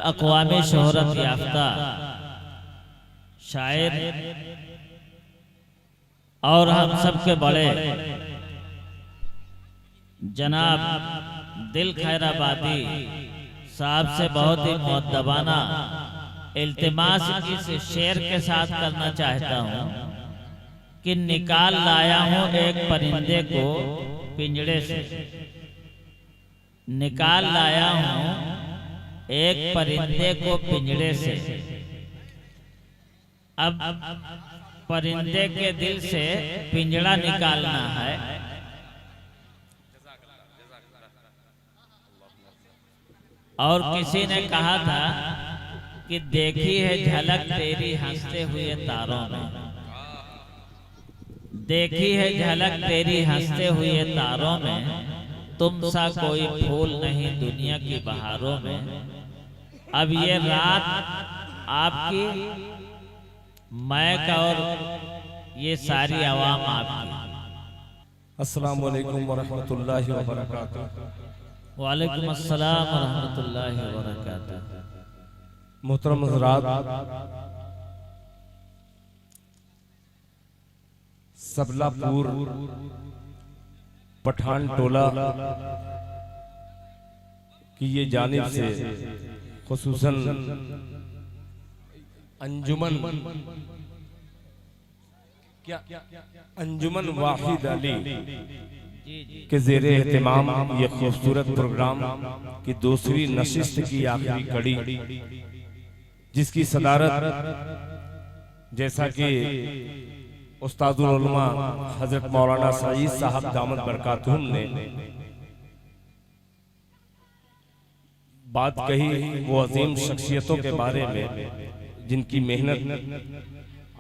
अक़वामी शोहरत याफ्ता शायर और हम सबके बड़े जनाब दिल खैराबादी साहब से बहुत ही मुअद्दबाना इल्तिमास इस शेर के साथ करना चाहता हूँ कि निकाल लाया हूँ एक परिंदे को पिंजड़े से, निकाल लाया हूँ एक परिंदे को पिंजड़े से। अब परिंदे के दिल से पिंजड़ा निकालना है। और किसी ने कहा था कि देखी है झलक तेरी हंसते हुए तारों में, देखी है झलक तेरी हंसते हुए तारों में, तुम सा कोई फूल नहीं दुनिया की बहारों में। अब ये रात आपकी, मैं और ये सारी आवाम आपकी। अस्सलाम वालेकुम वरहमतुल्लाहि वबरकातुहू। वालेकुम अस्सलाम वरहमतुल्लाहि वबरकातुहू। मोहतरम हज़रात, सबलापुर पठान टोला की ये जानिब से खुसूसन अंजुमन अंजुमन वाहिद अली के ज़ेरे एहतिमाम ये खूबसूरत प्रोग्राम की दूसरी नशिस्त की आखिरी कड़ी, जिसकी सदारत जैसा कि उस्तादुल उलमा हजरत मौलाना सईद साहब दामद बरकातुहुम ने बात कही, वो अजीम शख्सियतों के बारे में जिनकी मेहनत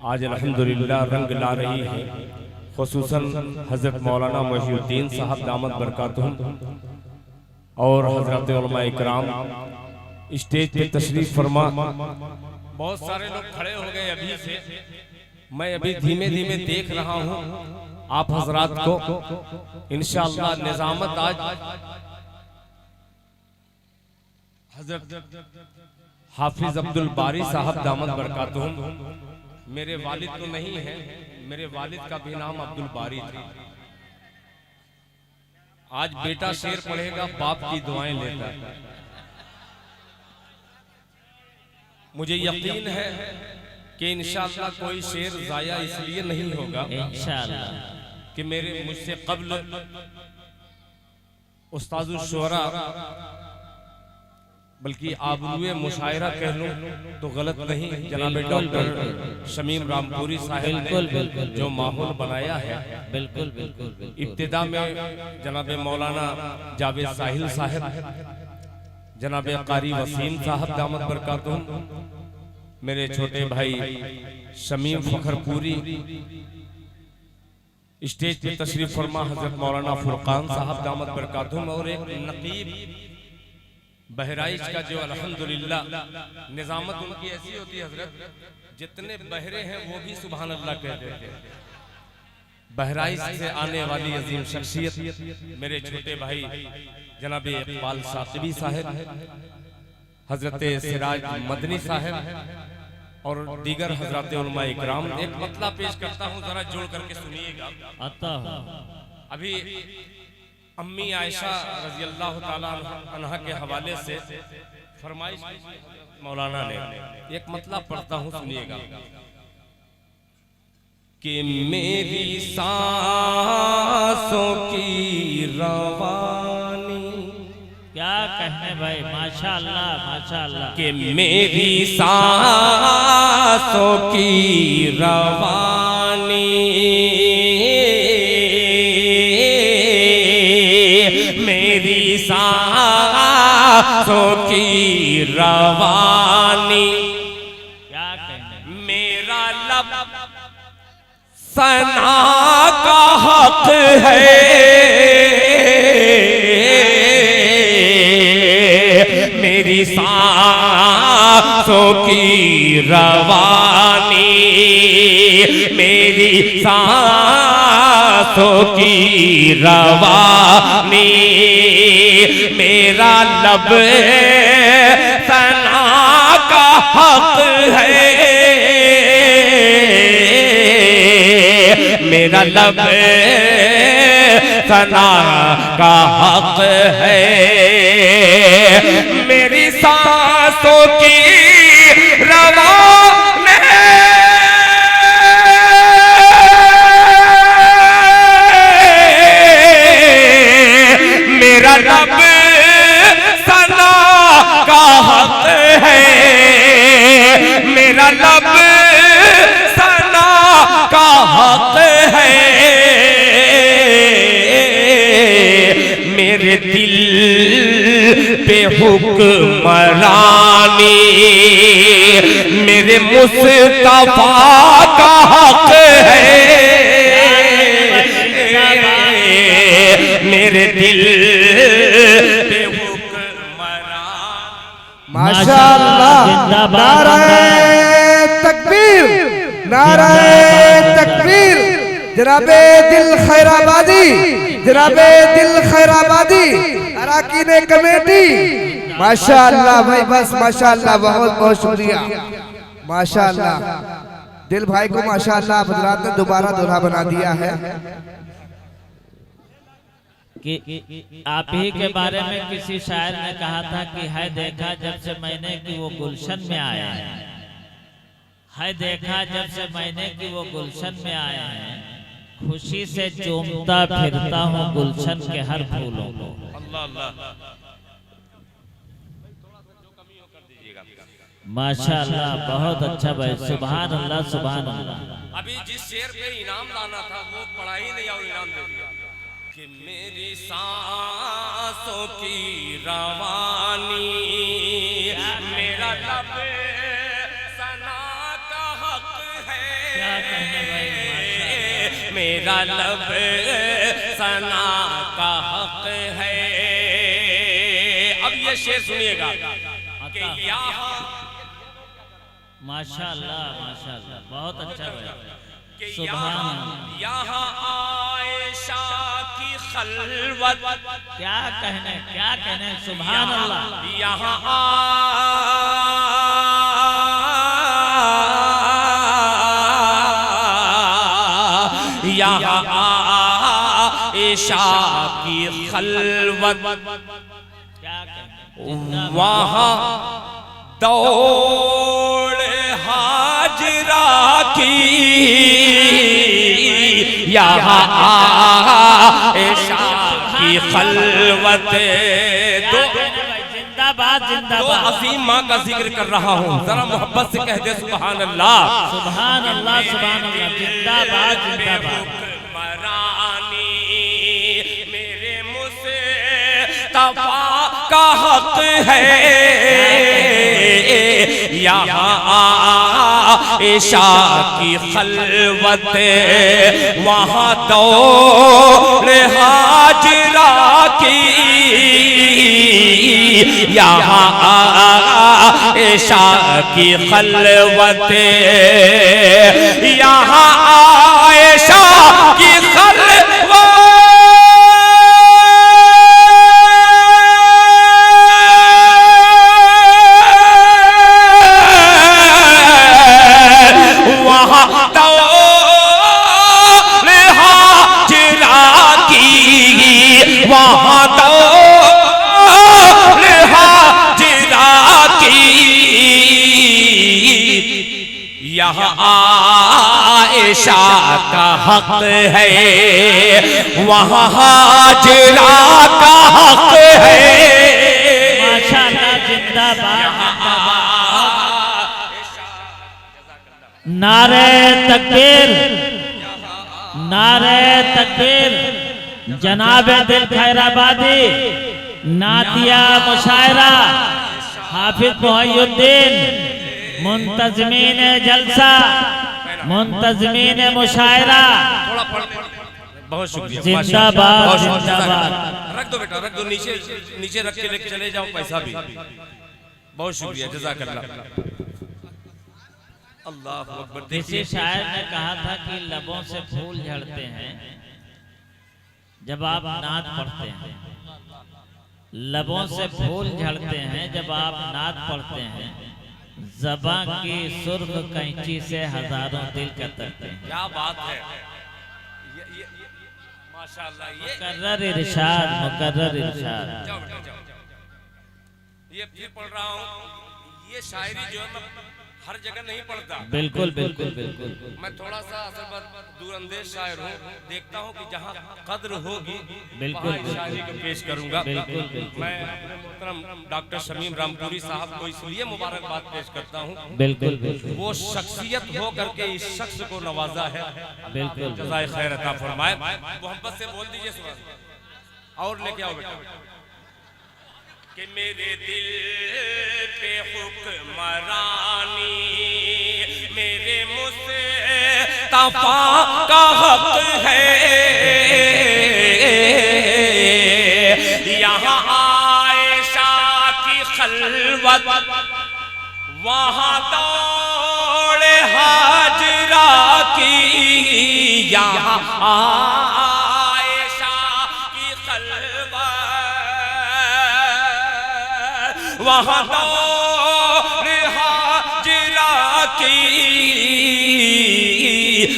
आज अल्हम्दुलिल्लाह रंग ला रही है, खुसूसन हजरत मौलाना मोहिउद्दीन साहब दामद बरकातुहुम और हजरत उलमा इकराम स्टेज पे तशरीफ फरमा। बहुत सारे लोग खड़े हो गए अभी से, मैं अभी धीमे धीमे देख रहा हूँ आप हजरात को। इंशाअल्लाह निजामत आज हजरत हाफिज अब्दुल बारी साहब दामद बरकातुहुम, मेरे वालिद तो नहीं है, मेरे वालिद का भी नाम अब्दुल बारी था। आज बेटा शेर पढ़ेगा, बाप की दुआएं लेता है। मुझे यकीन है कि इंशाअल्लाह कोई शेर जाया इसलिए नहीं होगा इंशाअल्लाह कि मेरे मुझसे कब्ल उस्तादुल शुअरा, बल्कि आबरूए मुशायरा कह लूं तो गलत नहीं, जनाब डॉक्टर शमीम रामपुरी साहब जो माहौल बनाया है, बिल्कुल बिल्कुल। इब्तिदा में जनाब मौलाना जावेद साहिल साहब, जनाब कारी वसीम साहब दामद बरकातुहुम, मेरे छोटे भाई शमीम फखरपुरी, स्टेज पे तशरीफ फरमा हजरत मौलाना फुरकान साहब दामद बरकातुहुम, और एक नकीब बहराइच का जो अल्हम्दुलिल्लाह निजामत उनकी ऐसी होती है हजरत, जितने बहरे हैं वो भी सुभान अल्लाह कहते हैं। बहराइच से आने वाली अजीम शख्सियत मेरे छोटे भाई जनाब इकबाल साकिबी साहब, हजरत सिराज मदनी साहब और दीगर हजरत उलमा इकराम। एक मतला पेश करता हूँ, जरा जोड़ करके सुनिएगा। अभी अम्मी आयशा रजी अल्लाह ताला अन्हा के हवाले से फरमाइश मौलाना ने, एक मतलब पढ़ता हूँ, सुनिएगा। कि मेरी सांसों की रवानी, क्या कहने भाई, माशाअल्लाह माशाअल्लाह। कि मेरी सांसों की रवानी, मेरी सांसों की रवानी, क्या कहने, मेरा लब सना का हक है, मेरी सांसों की रवानी, मेरी सांसों की रवानी, मेरा लब सना हक है, मेरा लब सना का हक है, मेरी सांसों की रवां में मेरा लब सना का हक है, मेरा लब सना का हक है, मेरे दिल पे हुक्मरानी मेरे मुस्तफा का हक है, मेरे दिल पे हुक्मरानी। माशाअल्लाह, नाराए तकबीर, नाराए तकबीर। जनाबे दिल खैराबादी, जनाबे दिल खैराबादी अराकीन कमेटी, माशाअल्लाह भाई, बस माशाअल्लाह, बहुत बहुत शुक्रिया, माशाअल्लाह। दिल भाई को माशाअल्लाह हजरात ने दोबारा दूल्हा बना दिया है। कि आप ही के बारे में किसी शायर ने कहा था कि है देखा जब से मैंने कि वो गुलशन में आए हैं, है देखा जब से मैंने कि वो गुलशन में आए हैं, खुशी से चूमता फिरता हूँ गुलशन के हर फूलों को। माशाअल्लाह, बहुत अच्छा भाई, सुभान अल्लाह, सुभान अल्लाह। अभी जिस शेर पे इनाम लाना था वो पढ़ा ही नहीं और इनाम दे दिया कि मेरी सांसों की रवानी मेरा लब सना का हक है, क्या कहने भाई, मेरा लब सना का हक है। अब ये शेर सुनिएगा कि यहाँ माशाअल्लाह, माशाअल्लाह, बहुत अच्छा भाई, सुभान अल्लाह। यहाँ आयशा की खलवत, क्या कहने, सुभान अल्लाह। यहाँ आयशा की खलवत, क्या कहने, वहाँ दौड़ हाजरा की, यहाँ आयशा की खलवत। जिंदाबाद, तो जिंदाबाद। असीम माँ का जिक्र कर रहा हूँ, जरा मोहब्बत से कह दे सुभान अल्लाह, सुभान अल्लाह, सुभान अल्लाह, जिंदाबाद, जिंदाबाद। मेरे मुस्तफा का हक है, यहाँ आयशा की खलवत, वहाँ दौड़ हाजरा की, यहाँ आयशा की खलवत, यहाँ आयशा की खलवत, वहाँ दौड़ हाजरा की, वहाँ दौड़ हाजरा की, यहाँ आयशा का हक है, वहाँ हाजरा का हक है, माशाअल्लाह, जिंदाबाद। नारे तकबीर, नारे तकबीर। जनाब दिल खैराबादी नातिया मुशायरा हाफिज मुहय्युद्दीन मुंतजमीन जलसा मुंतजमीन मुशायरा, बहुत शुक्रिया, जिंदाबाद, जिंदाबाद। रख दो बेटा, रख दो, नीचे नीचे रख के लेके चले जाओ पैसा भी। बहुत शुक्रिया, जज़ाकल्लाह। अल्लाह अकबर। किसी शायर ने कहा था कि लबों से फूल झड़ते हैं जब आप नात पढ़ते हैं, लबों से फूल झड़ते हैं जब आप नात पढ़ते हैं, ज़बां की सुर्ख कैंची से हजारों दिल कतरते हैं। क्या बात है, ये माशाअल्लाह। ये मुकर्रर इरशाद, मुकर्रर इरशाद। जाओ बेटा जाओ। ये फिर पढ़ रहा हूँ, ये शायरी जो है मैं हर जगह नहीं पढ़ता। बिल्कुल बिल्कुल बिल्कुल। मैं थोड़ा सा असल बात दूरअंदेज शायर हूँ, देखता हूँ कि जहाँ कद्र होगी बिल्कुल वहाँ इस शायरी को पेश करूंगा। बिल्कुल बिल्कुल मैं अपने मोहतरम डॉक्टर शमीम रामपुरी साहब को इसलिए मुबारकबाद पेश करता हूँ, बिल्कुल बिल्कुल वो शख्सियत हो करके इस शख्स को नवाजा है। बिल्कुल जज़ाए खैर अता फरमाए। मोहब्बत से बोल दीजिए सुबह और लेके आओ बेटा कि मेरे दिल पे हुक्मरानी मेरे मुस्तफा का हक है। यहाँ आयशा की खलवत, वहाँ दौड़े हाजरा की। यहाँ आयशा की खलवत, वहाँ दौड़े हाजरा की।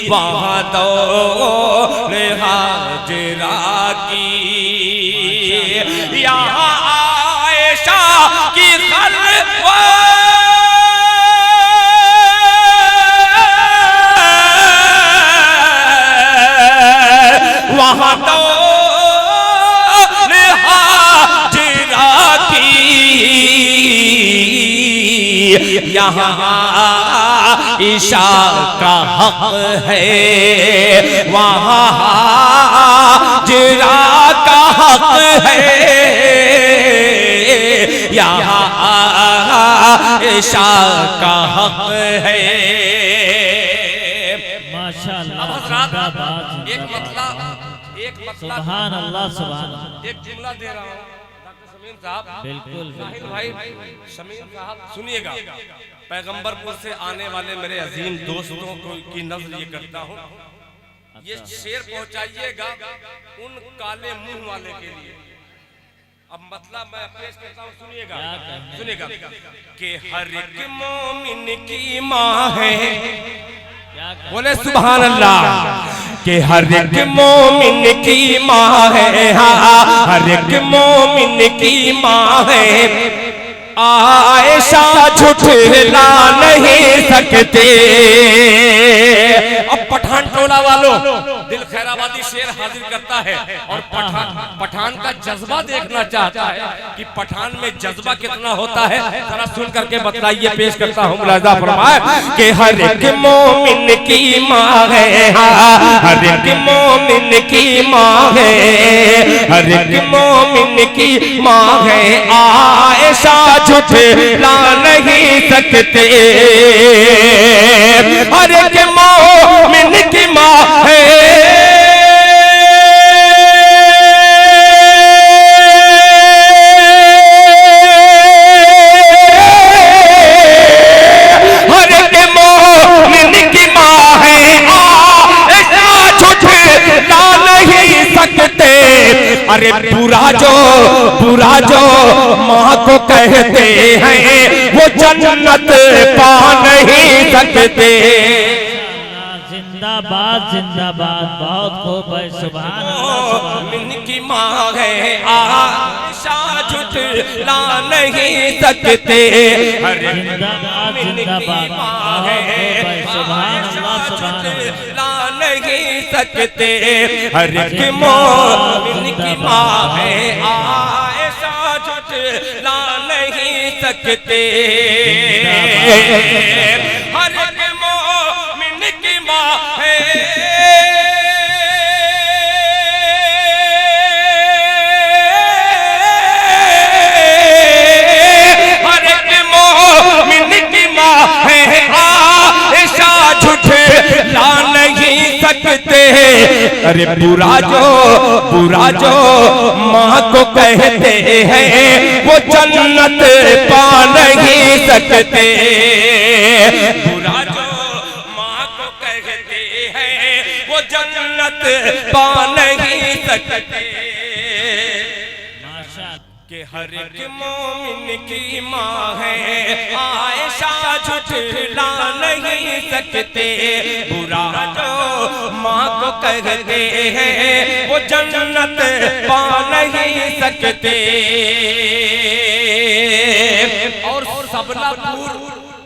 वहाँ दौड़े हाजरा की। यहाँ आयशा की खलवत, वहाँ दौड़े हाजरा की। यहाँ ईशा का हक है, वहाँ हाजरा का हक है। यहाँ ईशा का हक है। माशाअल्लाह। एक मतलब सुभान अल्लाह, सुभान अल्लाह। एक जुमला दे रहा हूँ डॉक्टर शमीम साहब। बिल्कुल साहिल भाई, शमीम साहब सुनिएगा। पैगंबरपुर से आने वाले मेरे अजीम दोस्तों को की नज़र ये करता हूँ, ये शेर पहुंचाइएगा उन काले मुंह वाले के लिए। अब मतलब मैं पेश करता हूँ, सुनिएगा सुनिएगा कि हर एक मोमिन की माँ है, बोले सुभान अल्लाह, कि हर एक मोमिन की माँ है। हाँ, हर एक मोमिन की माँ है। आयशा झुठला नहीं सकते। अब पठान टोला वालों, दिल खैराबादी शेर हाजिर करता है और पठान का जज्बा देखना चाहता है कि पठान में जज्बा कितना होता है, जरा सुन करके बतलाइए। पेश करता हूँ, मुलाजा फरमाए कि हर एक मोमिन की माँ है। हाँ, हर एक मोमिन की माँ है, हर एक मोमिन की माँ है। आयशा झुठला नहीं सकते। हर एक मोमिन की माँ है, हर एक मोमिन की माँ है। आयशा झुठला नहीं सकते। अरे बुरा जो माँ को कहते हैं वो जन्नत पा नहीं सकते। जिंदाबाद जिंदाबाद, बहुत खूब है। सुभान अल्लाह, इनकी माँ है। आयशा झुठला नहीं सकते। जिंदाबाद जिंदाबाद, बहुत खूब है। सुभान अल्लाह, सुभान अल्लाह। नहीं सकते। हर एक मोमिन की माँ है। आयशा झुठला नहीं सकते। हर एक मोमिन की माँ है। हर एक मोमिन की माँ है। आयशा झुठला नहीं सकते। अरे बुरा जो माँ को कहते हैं वो जन्नत पा नहीं सकते। बुरा जो माँ को कहते हैं वो जन्नत पा नहीं सकते। कि हर एक मोमिन की माँ है आयशा, झुठला नहीं सकते। बुरा जो माँ को कहते हैं वो जन्नत पा नहीं सकते। और सबलापुर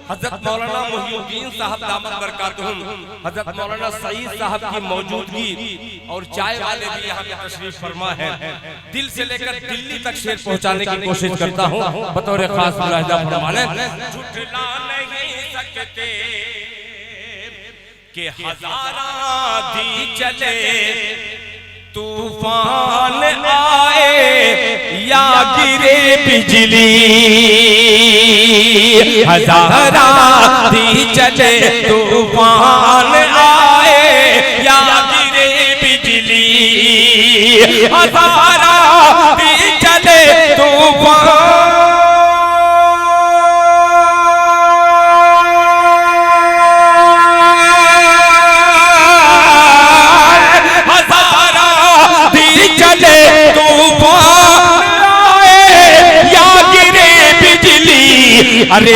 हजरत मौलाना मुहिउद्दीन साहब दामत बरकातुहुम, हजरत मौलाना सईद साहब की मौजूदगी और चाय वाले भी यहाँ पे तशरीफ फरमा है। दिल से लेकर दिल्ली तक शेर पहुँचाने की कोशिश करता हूँ बतौर खास मुलाहिजा फरमाने। झुठला नहीं सकते कि हजारा दी चले तूफान आए या गिरे बिजली, हजारा दी चले तूफान आए या गिरे बिजली, हजारा दी चले तूफान अरे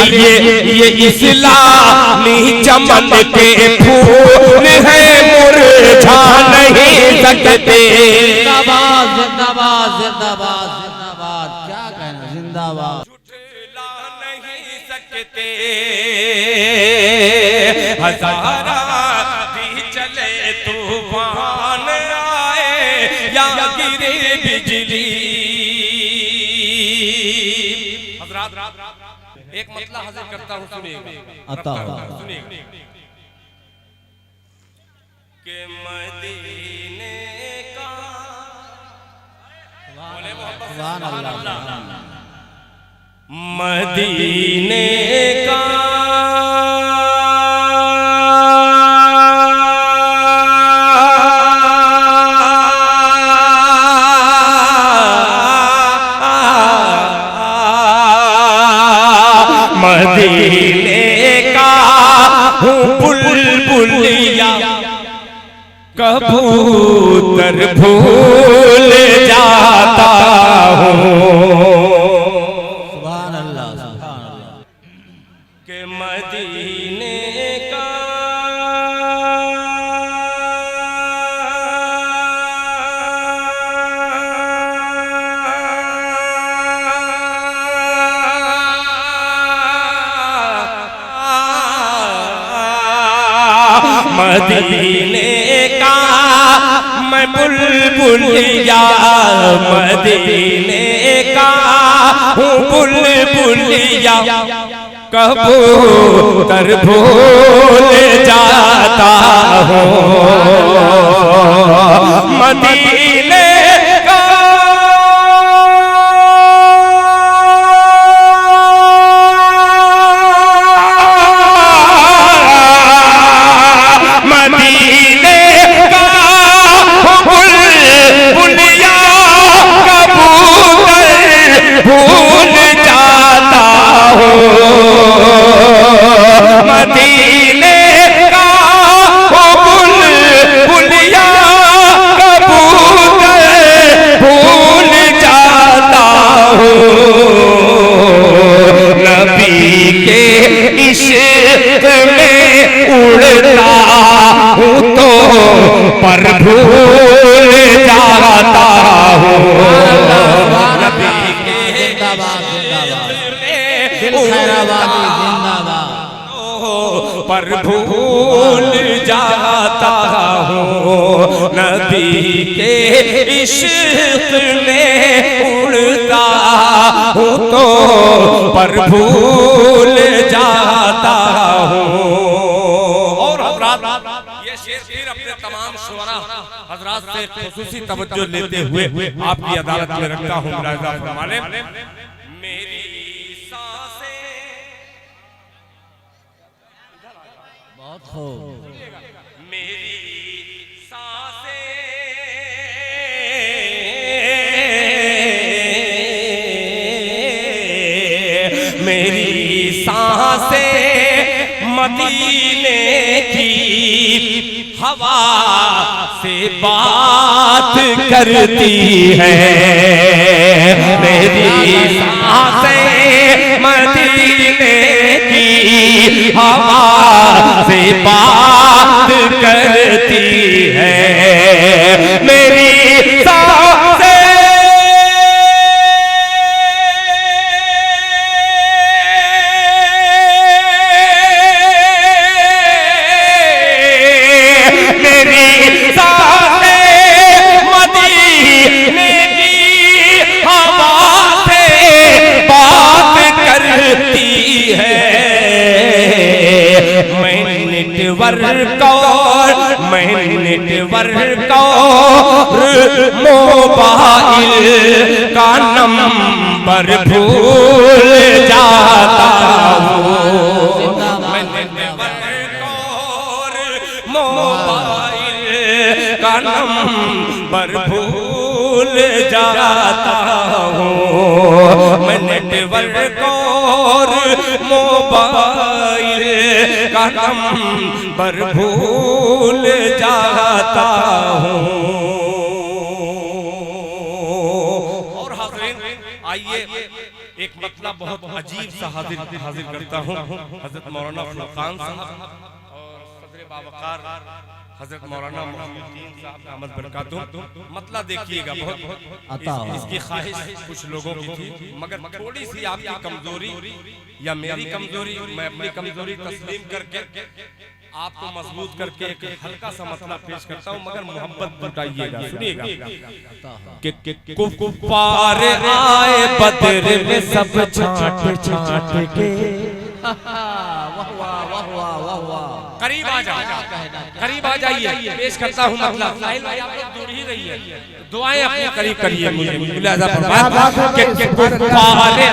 ये इस्लामी चमन के फूल है मुरझा नहीं सकते। जिंदाबाद जिंदाबाद जिंदाबाद जिंदाबाद, क्या कहना, जिंदाबाद। झुठला नहीं सकते हजारा भी चले तूफान आए या गिरे बिजली। एक मतला हाजिर करता हूँ, सुनिए कि मदीने का मदीने का मदीने का हूँ बुलबुलिया, कबूतर भूल जाता हूँ। सुभान अल्लाह सुभान अल्लाह। के मदीने का मदीने का मैं बुलबुलिया, मदीने का हूँ बुलबुलिया, कबूतर भूल जाता हूँ। मदीने भूल जाता हूँ। मदीने का बुलबुलिया कबूतर भूल जाता हूँ। नबी के इश्क में उड़ता हूँ तो पर भूल जाता हूँ। पर भूल जाता हूँ। नबी के इश्क में उड़ता हूँ तो पर भूल जाता हूँ। और हज़रात ये शेर फिर अपने तमाम शुअरा हज़रात से खुसूसी तवज्जो लेते हुए आपकी अदालत में रखता हूँ। मुलाहिज़ा फरमाने, मेरी बहुत खूब। मेरी सांसें मेरी सांसें मदीने की हवा से बात करती है। मेरी सांसें मदीने की हवा से बात करती है। मेरी सांसें नेटवर्क मोबाइल का नंबर भूल जाता हूँ। मैं नेटवर्क मोबाइल का नंबर भूल जाता हूँ। मैं नेटवर्क और मोबाइल का नंबर भूल जाता हूँ। और हाज़रीन आइए एक मतलब बहुत अजीब सा हाजिर करता हूँ। हजरत मौलाना फुरकान साहब और सदर बावकार हजरत मौलाना मोहम्मदीन साहब दामत बरकातुहू मतलब देखिएगा बहुत इसकी ख्वाहिश कुछ लोगों की थी, मगर थोड़ी सी आपकी कमजोरी या मेरी कमजोरी, मैं अपनी कमजोरी तस्लीम करके आपको मजबूत करके एक हल्का सा मसला पेश करता हूँ, मगर मोहब्बत जुटाइएगा, सुनिएगा। कुफ्फार आए बदर में सब छाट छाट के करीब आ जाइए, करीब आ जाइए, पेश करता हूँ मतलब। साहिल भाई आप लोग दूर ही रहिए, दुआएं अपनी करीब करिए मुझे। मुलाजा फरमाया कि कुफ्फार आए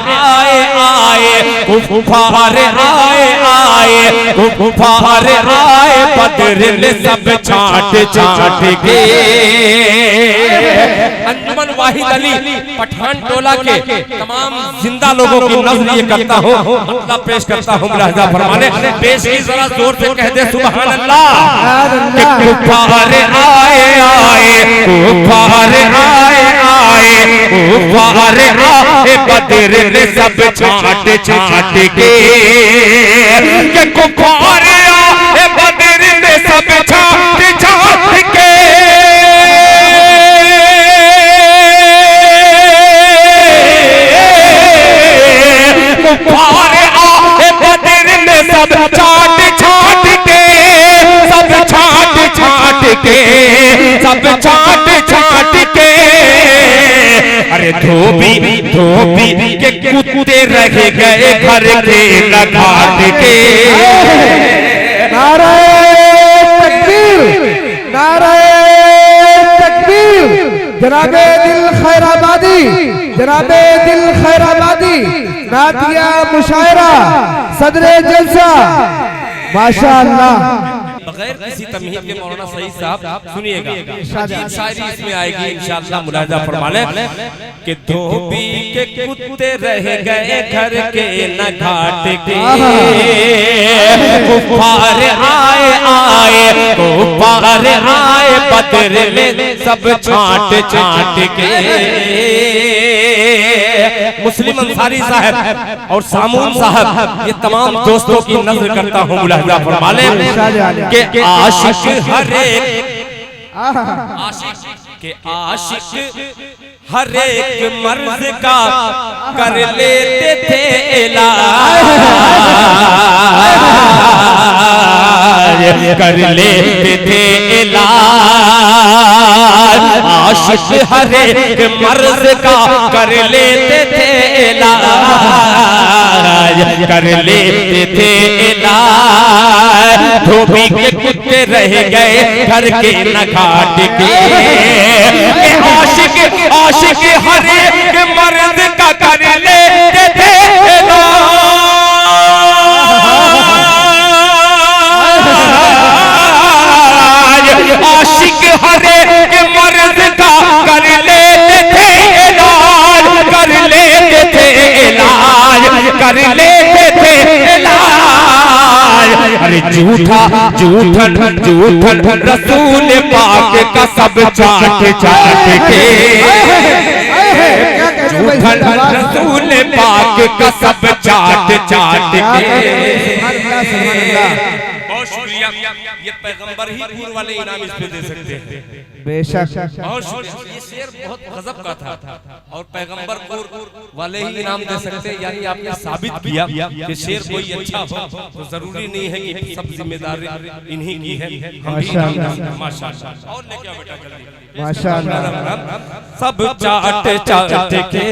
आए कुफ्फार आए आए कुफ्फार आए बदर में सब छाट छाट के। अंजुमन वाहिद अली पठान टोला के तमाम जिंदा लोगों की नज़्र ये करता हूँ, मतलब पेश करता हूँ। मुलाजा फरमाने पेश की जरा जोर से कह दे सुभान अल्लाह। कुफ्फार आए आए कुफ्फार आए आए कुफ्फार आए बदर में सब छाट छाट के। कुफ्फार आए बदर में सब छाट छाट के। कुफ्फार आए बदर में सब छाट छाट के, सब छाट छाट के, सब छाट छाट के। अरे धोबी धोबी के कुत्ते रह गए घर के न घाट के। नारे तकबीर, नारे तकबीर। जनाबे दिल खैराबादी, जनाबे दिल खैराबादी नातिया मुशायरा सदरे जलसा माशाअल्लाह। बगैर किसी तमहीद के मौलाना सईद साहब सुनिएगा, अजीब शायरी इसमें आएगी इंशाअल्लाह। मुलाजा फरमा लें कि धोबी के कुत्ते रह गए घर के न घाट के। कुफ्फार आए आए कुफ्फार आए बदर में सब छाट छाट के। मुस्लिम अंसारी साहब और सामून साहब ये तमाम दोस्तों की नज़र करता हूँ। मुलाजा फरमा लें कि आशिक हर एक हर एक मर्ज का कर लेते थे इलाज, कर लेते थे इलाज। आशिक हर एक मर्ज का कर लेते थे इलाज, कर लेते थे इलाज। धोबी के कुत्ते रह गए घर के न घाट के। आशिक आशिक हर एक मर्द का कर लेते थे इलाज। आशिक हर एक मर्द का कर लेते थे इलाज, कर लेते थे इलाज, कर लेते थे इलाज। अरे झूठा झूठन झूठन रसूल पाक का सब चाट चाट के। जूठन रसूल पाक का सब चाट चाट के। बहुत शुक्रिया, ये पैगंबर ही नूर वाले इनाम इस पे दे सकते हैं। बेशक बहुत शुक्रिया, ये शेर बहुत गजब का था और पैगंबर नूर वाले ही इनाम दे सकते हैं। यानी आपने साबित किया कि शेर कोई अच्छा हो तो जरूरी नहीं है कि सब जिम्मेदारी इन्हीं की है। माशाअल्लाह माशाअल्लाह। और लेके आओ बेटा जल्दी। माशाअल्लाह। सब चाट चाट के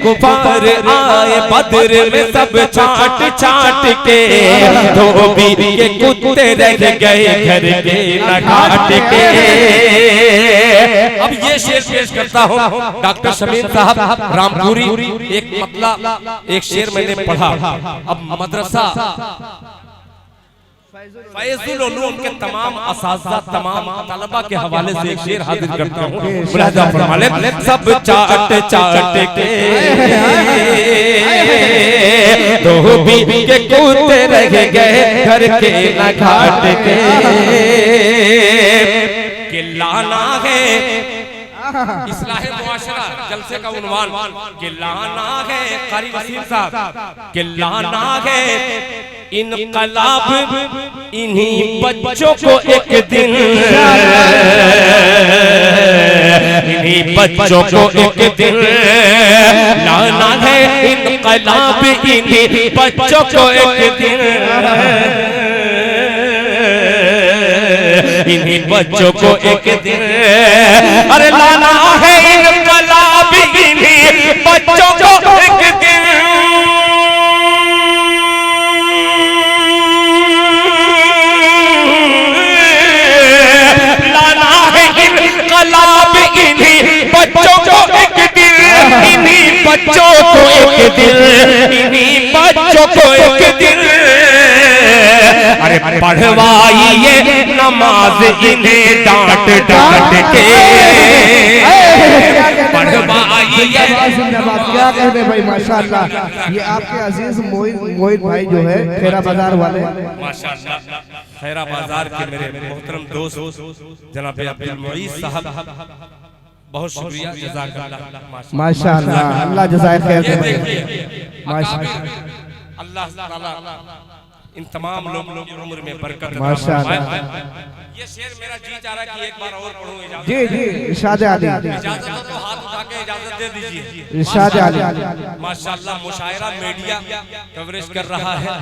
कुफार आए बद्र में, सब चाट चाट के धोबी के कुत्ते रह गए घर के न घाट के। अब ये शेर पेश करता हूँ डॉक्टर शमीम साहब रामपुरी। एक मतलब एक शेर मैंने पढ़ा। अब मदरसा फैजुल उलूम के तमाम असातिज़ा तमाम तलबा के हवाले से एक शेर हाजिर करता हूँ। मुलाहिज़ा फरमा लें। सब चाट चाट के धोबी के कुत्ते रह गए घर के न घाट के लाना है इस्लाहे मुआशरा जलसे का उन्वान के लाना है कारी वसीम साहब के लाना है इनकलाब इन्हीं बच्चों को एक दिन, इन्हीं बच्चों को एक दिन लाना है इनकलाब इन्हीं बच्चों को एक दिन, इन्हीं बच्चों को एक दिन अरे लाना है इनकलाब इन्हीं बच्चों को एक दिन। लाना है इनकलाब इन्हीं बच्चों को एक दिन, इन्हीं बच्चों को एक दिन, इन्हीं बच्चों को एक दिन अरे पढ़वाइए नमाज इन्हें डांट डांट के, पढ़वाइए। क्या कहते भाई माशाअल्लाह। ये आपके अजीज मोहित भाई जो है खेरा बाजार वाले, माशाअल्लाह खैरा बाजार के मेरे मोहतरम दोस्त जनाब अब्दुल मुईज साहब, बहुत शुक्रिया जज़ाकल्लाह माशाअल्लाह। अल्लाह जज़ाए खैर दे माशाअल्लाह। अल्लाह ताला इन तमाम लोगों की उम्र में बरकत माशाअल्लाह। ये शेर मेरा जी चाह रहा कि एक बार और पढ़ूं। इजाजत जी जी इरशाद आली, इजाजत हो तो हाथ उठा के इजाजत दे दीजिए। इरशाद आली। माशाअल्लाह मुशायरा मीडिया कवरेज कर रहा है।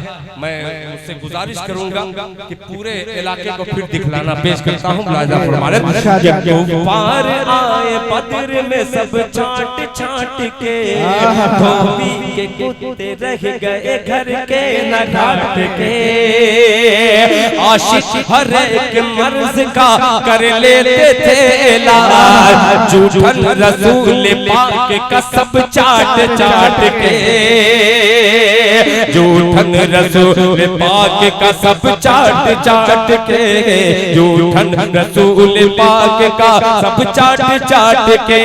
मैं उससे गुजारिश करूंगा कि पूरे इलाके को फिर दिखलाना पेश करता हूं। मुलाहिज़ा फरमाएं। कुफार आए बद्र में सब छाट छाट के धोबी के कुत्ते रह गए घर के न घाट के, आशिक हर एक मर्ज का कर लेते थे इलाज, झूठन रसूल पाक का सब चाट चाट के, झूठन रसूल पाक का सब चाट चाट के, झूठन रसूल पाक का सब चाट चाट के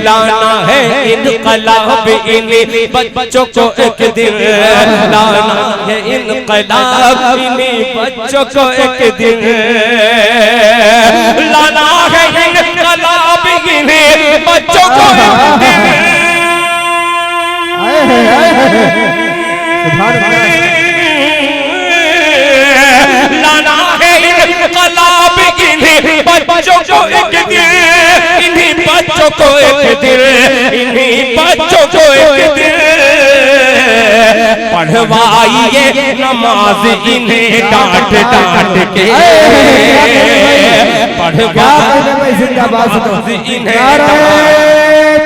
लाना है इनकलाब इन्हीं बच्चों को एक दिन, लाना है इनकलाब इन्हीं बच्चों को एक दिन, लाना है इनकलाब इन्हीं बच्चों को एक दिन। लाना है इनकलाब इन्हीं बच्चों को एक दिन, इन्हीं बच्चों को एक दिन, इन्हीं बच्चों को एक दिन पढ़वाइए नमाज इन्हें डांट डांट के, पढ़वाइए जिंदाबाद इन्हें। नारे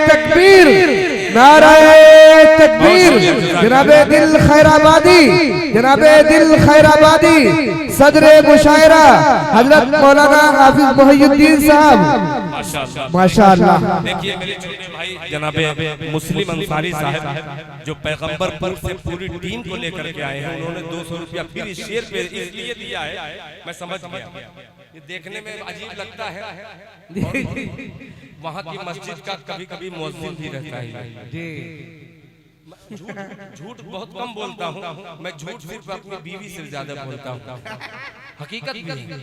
तकबीर, नारे तकबीर। जनाबे दिल खैराबादी, जनाबे दिल खैराबादी सदरे मुशायरा हजरत मौलाना हाफिज मोहिउद्दीन साहब माशाअल्लाह। देखिए मेरे छोटे भाई जनाबे मुस्लिम अंसारी साहब जो पैगंबरपुर से पूरी टीम को लेकर के आए हैं, उन्होंने 200 रुपया फिर इस शेर पे इसलिए दिया है, मैं समझ गया। ये देखने में अजीब लगता है। वहाँ की मस्जिद का कभी कभी मुअज्जिन भी रहता है। झूठ बहुत कम बोलता हूँ मैं, झूठ सिर्फ अपनी बीवी से ज्यादा बोलता हूँ। हकीकत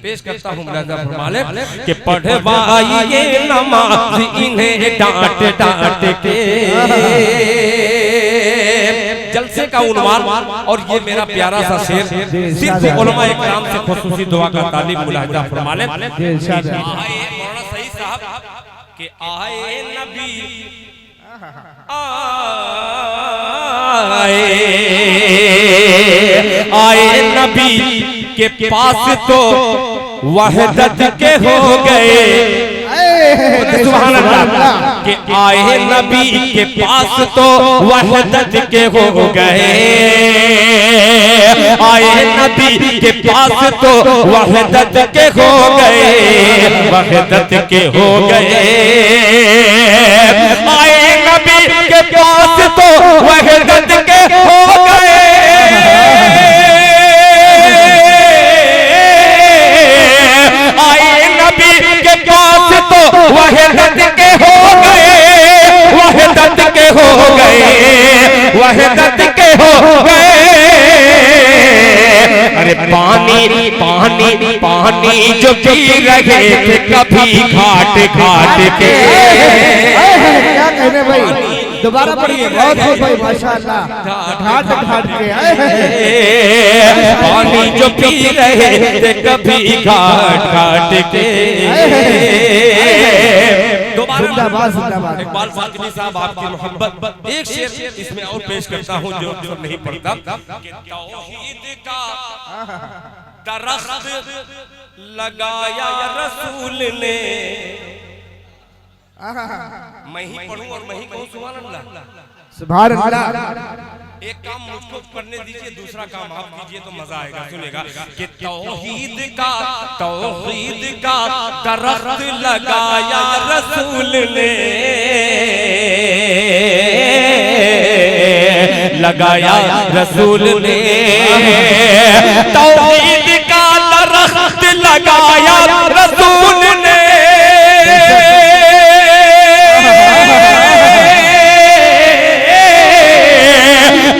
पेश करता हूँ मुलाजा फरमाले कि पढ़वाइए नमाज इन्हें डांट डांट के। जलसे का उन्वान और ये मेरा प्यारा सा शेर सिर्फ उलमा इकराम से खुसूसी दुआ का तालीम मुलाजा फरमाले। आए मौलाना सही साहब कि आए नबी आए नबी के पास तो वहदत के हो गए। सुभान अल्लाह कि आए नबी के पास तो वहदत के हो गए। आए नबी के पास तो वहदत के हो गए, वहदत के हो गए। आए नबी के पास तो वहदत के हो गए। आए नबी के पास तो वहदत के हो गए, वहदत के हो गए, वहदत के हो गए। अरे पानी पानी पानी जो पी रहे थे कभी घाट घाट के। क्या कहने भाई, दोबारा पढ़िए। बहुत खूब भाई, माशाअल्लाह। घाट घाट के पानी जो पी रहे थे कभी घाट घाट के। जिंदाबाद जिंदाबाद। इकबाल फातिमी साहब आपकी मोहब्बत एक शेर इसमें और पेश करता हूँ जो नहीं पढ़ता कि तौहीद का दरख्त लगाया रसूल ने। मैं ही पढ़ूं और मैं ही कहूं सुभान अल्लाह। सुभान अल्लाह। एक काम मुझको करने दीजिए, दूसरा काम आप कीजिए तो मजा आएगा। सुनेगा कि तौहीद का दरख्त लगाया रसूल ने, लगाया रसूल ने। तौहीद का दरख्त लगाया रसूल ने।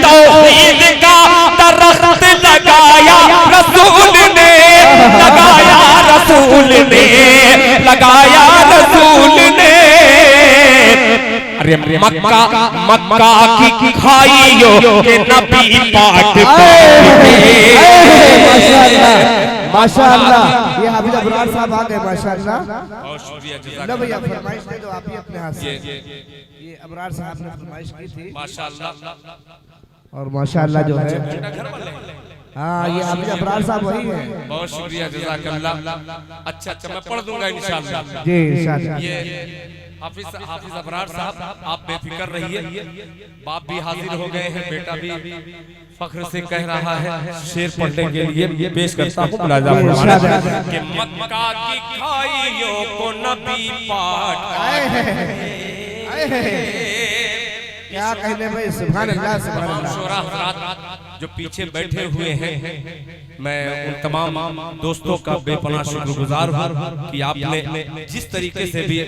तौहीद का दरख्त लगाया रसूल ने, लगाया रसूल ने, लगाया रसूल ने। अरे मक्का मक्का की खाइयों के नबी पाट माशाअल्लाह माशाअल्लाह। ये हाफिज अबरार साहब आ गए माशाअल्लाह। बहुत शुक्रिया लो भैया, फरमाइश दे दो आप ही अपने हाथ से। ये अबरार साहब ने फरमाइश की थी माशाअल्लाह। और माशाअल्लाह जो है, हाँ ये हाफिज अबरार साहब वही है। बहुत शुक्रिया जज़ाकल्लाह। अच्छा अच्छा मैं पढ़ दूंगा इंशाअल्लाह। जी इंशाअल्लाह। ये हाफिज अबरार साहब आप बेफिक्र रहिए। बाप भी हाजिर हो गए हैं, बेटा भी फख्र से कह रहा है शेर पढ़ने के लिए। पेश करता हूँ मुलाजा फरमाना कि मक्का की खाइयों को नबी पाट। क्या कहने भाई, सुभान अल्लाह सुभान अल्लाह। शोरा हज़रात जो पीछे बैठे हुए हैं, मैं उन तमाम दोस्तों का बेपनाह शुक्रगुजार हूँ कि आपने जिस तरीके से भी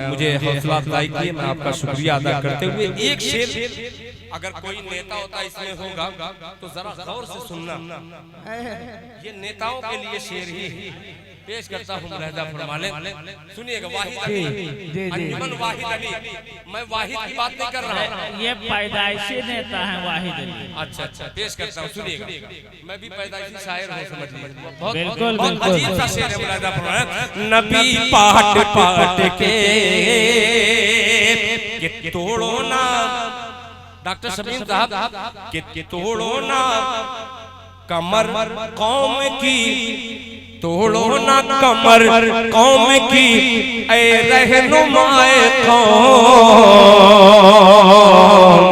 मुझे हौसला अफजाई की, मैं आपका शुक्रिया अदा करते हुए एक शेर अगर कोई नेता होता इसमें होगा तो जरा गौर से सुनना। ये नेताओं के लिए शेर ही पेश करता हूँ मुलाहिजा फरमा लें। सुनिएगा वाहिद अली, अंजुमन वाहिद अली। मैं वाहिद की बात नहीं कर रहा, ये पैदाइशी नेता है वाहिद अली। अच्छा अच्छा पेश करता हूँ सुनिएगा। मैं भी पैदाइशी शायर हूँ, समझ लीजिए। बिल्कुल बहुत बिल्कुल। अजीब सा शेर है मुलाहिजा फरमा लें। नबी पाट पाट के तोड़ो ना, डॉक्टर शबीर साहब कि तोड़ो ना कमर कौम की, तोड़ो ना कमर कौम की, ऐ रहनुमाए कौम,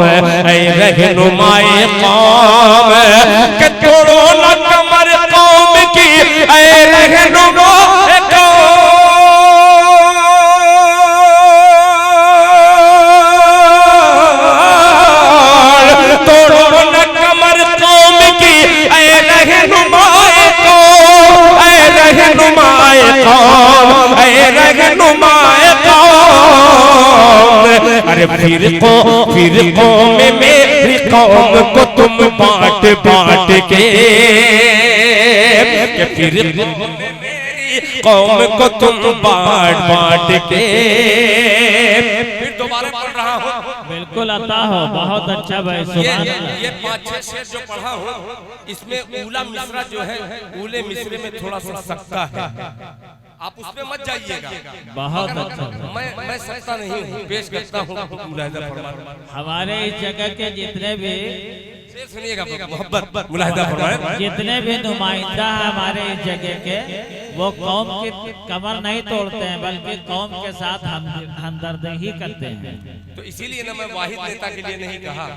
ऐ रहनुमाए कौम। कि तोड़ो ना कमर कौम की, ऐ रहनुमाए कौम। अरे फिरकों में मेरी कौम को तुम बांट बांट के, कि फिर कौम को तुम बांट बांट के। फिर दोबारा पढ़ रहा हूँ, बिल्कुल अता हो, बहुत अच्छा भाई, सुभान अल्लाह। ये 5-6 शेर जो पढ़ा हूँ, इसमें ऊला मिसरा जो है, ऊले मिसरे में थोड़ा सा सकता है, आप उसमें मत जाइएगा। बहुत अच्छा। मैं सकता नहीं हूँ, पेश करता हूँ मुलाहिजा फरमाएं। हमारे इस जगह के जितने भी सुनिएगा मोहब्बत, मुलाहिजा फरमाएं। जितने भी नुमाइंदा है हमारे इस जगह के, वो कौम की कमर नहीं तोड़ते हैं, बल्कि कौम के साथ हमदर्दी ही करते हैं। तो इसीलिए ना मैं वाहिद नेता के लिए नहीं कहा,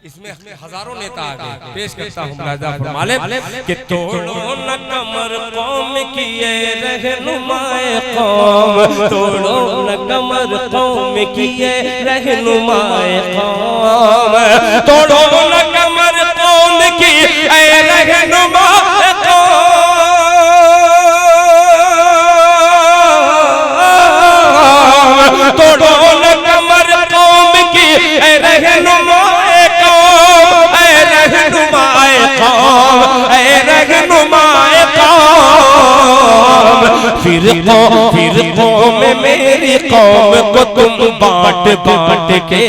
इसमें हजारों नेता आ गए। पेश करता हूँ मुलाहिजा फरमाएं कि तोड़ो न कमर कौम की ये रहनुमाए कौम, तोड़ो न कमर कौम की ये रहनुमाए कौम, तोड़ो न कमर कौम की ये रहनुमाए कौम, तोड़ो न कमर कौम की ये रहनुमाए फिर कौम मेरी कौम को तुम बांट बांट के,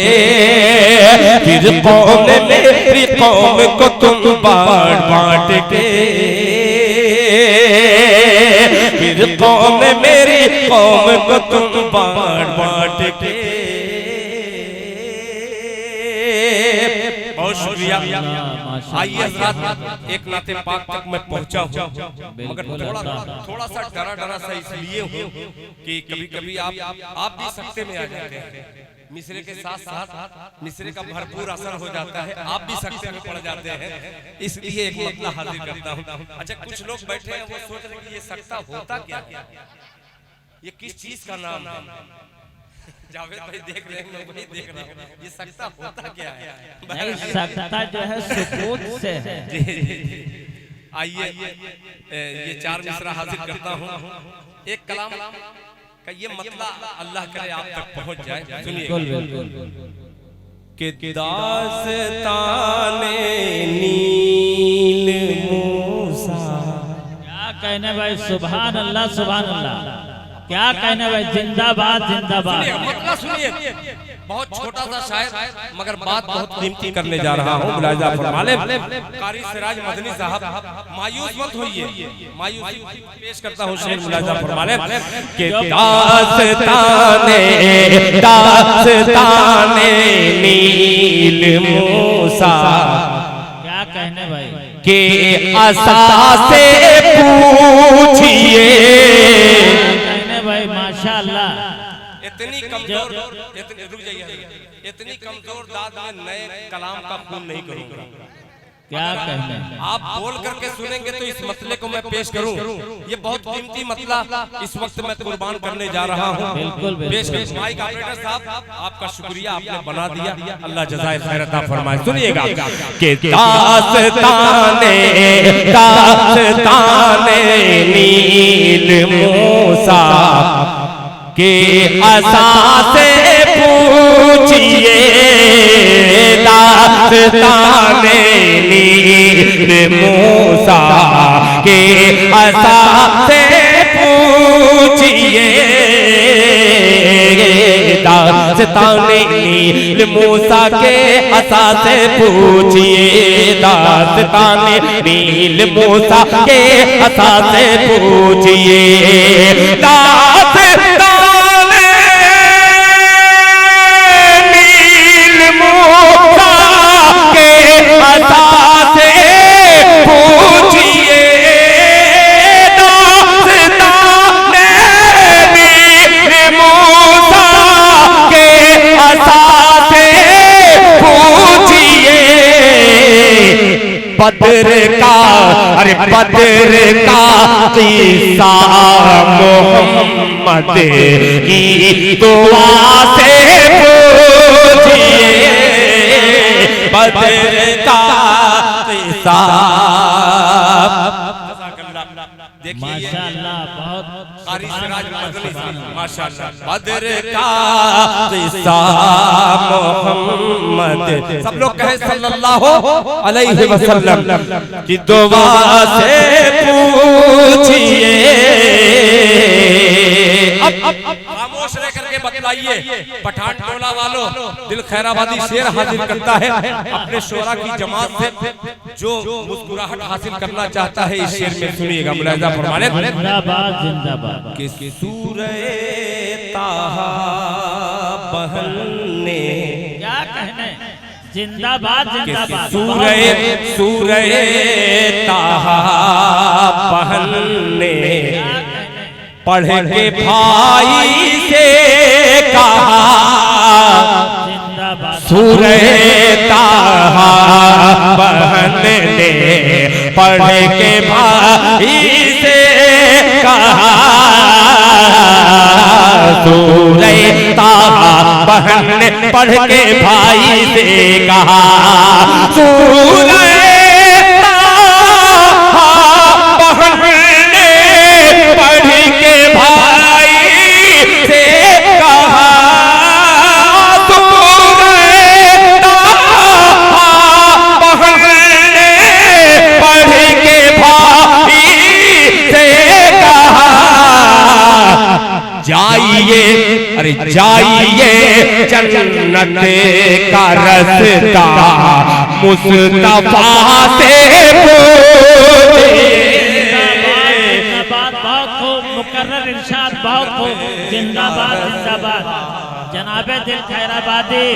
फिर कौम मेरी कौम को तुम बांट बांट के, फिर कौम मेरी कौम को तुम बांट बांट के। बहुत शुक्रिया। आइए हज़रात, एक नाते पाक तक मैं पहुंचा हूँ, मगर थोड़ा सा डरा डरा सा इसलिए हूँ कि कभी कभी आप भी सकते में आ जाते हैं, मिसरे के साथ साथ मिसरे का भरपूर असर हो जाता है, आप भी सकते में पड़ जाते हैं, इसलिए एक मसला हाजिर करता हूँ। अच्छा, कुछ लोग बैठे हैं, वो सोच रहे हैं कि ये सकता होता क्या, ये किस चीज का नाम है? जावेद भाई देख रहे हैं, मैं वही देख रहा हूँ, ये सकता होता क्या है? नहीं, सकता जो है सुकून से है। आइए ये 4 मिसरा हाजिर करता हूँ। एक कलाम का ये मतलब अल्लाह करे आप तक पहुँच जाए। सुनिए कि दास्ताने नील मूसा, क्या कहने भाई, सुभान अल्लाह सुभान अल्लाह, क्या कहने भाई, जिंदाबाद जिंदाबाद। मतलब सुनिए, बहुत छोटा सा शायर मगर बात बहुत कीमती करने जा रहा हूँ। मुलाहिजा फरमाएं। कारी सिराज मदनी साहब, मायूस मत होइए, मायूसी पेश करता हूँ शेर, मुलाहिजा फरमाएं कि दास्ताने नील मूसा, क्या कहने भाई, के आसा से पूछिए भाई माशाअल्लाह, इतनी कमजोर, रुक जाइए, इतनी कमजोर दाद में नए कलाम का खून नहीं करूंगा। क्या कहने, आप बोल करके सुनेंगे तो इस मसले को मैं पेश करूं। ये बहुत कीमती मसला इस वक्त मैं कुर्बान करने जा रहा हूं। बिल्कुल पेश माइक ऑपरेटर साहब, आपका शुक्रिया, आपने बना दिया, अल्लाह जज़ाए खैर अता फरमाए। सुनिएगा कि दास्ताने नील मूसा के आसा से पूछिए, दास्ताने नील मूसा के आसा से पूछिए, दास्ताने नील मूसा के आसा से पूछिए, दास्ताने नील मूसा के आसा से पूछिए, बदर का, अरे बदर का किस्सा मोहम्मद की दुआ से पूछिए, बदर का किस्सा। देखिए माशाअल्लाह बहुत कारी सिराज मदनी से माशाअल्लाह। बदर का किस्सा मोहम्मद, सब लोग कहे सल्लल्लाहु अलैहि वसल्लम की दुआ से पूछिए। खामोश रह करके बतलाइए, पठान टोला वालों, दिल खैराबादी शेर हाजिर करता है अपने शोरा की जमात से, जो मुस्कुराहट हासिल करना चाहता है इस शेर में सुनिएगा। मुलाहिजा फरमाने जिंदाबाद जिंदाबाद। कि सूरे ताहा बहन ने, क्या कहने, जिंदाबाद जिंदाबाद। सूरे ताहा बहन ने पढ़ के भाई से कहा, जिंदाबाद। सूरे ताहा बहन ने पढ़ के भाई से कहा, सूरे ताहा बहन ने पढ़ के भाई से कहा, सूरे ताहा बहन ने पढ़ के भाई से कहा, सूरे ताहा बहन ने पढ़ के भाई से कहा, जाइए अरे जाइए जन्नत का रास्ता मुस्तफा से पूछिए। जिंदाबाद, बहुत खूब, मुकर्रर इरशाद, बहुत खूब, जिंदाबाद जिंदाबाद। जनाबे दिल खैराबादी,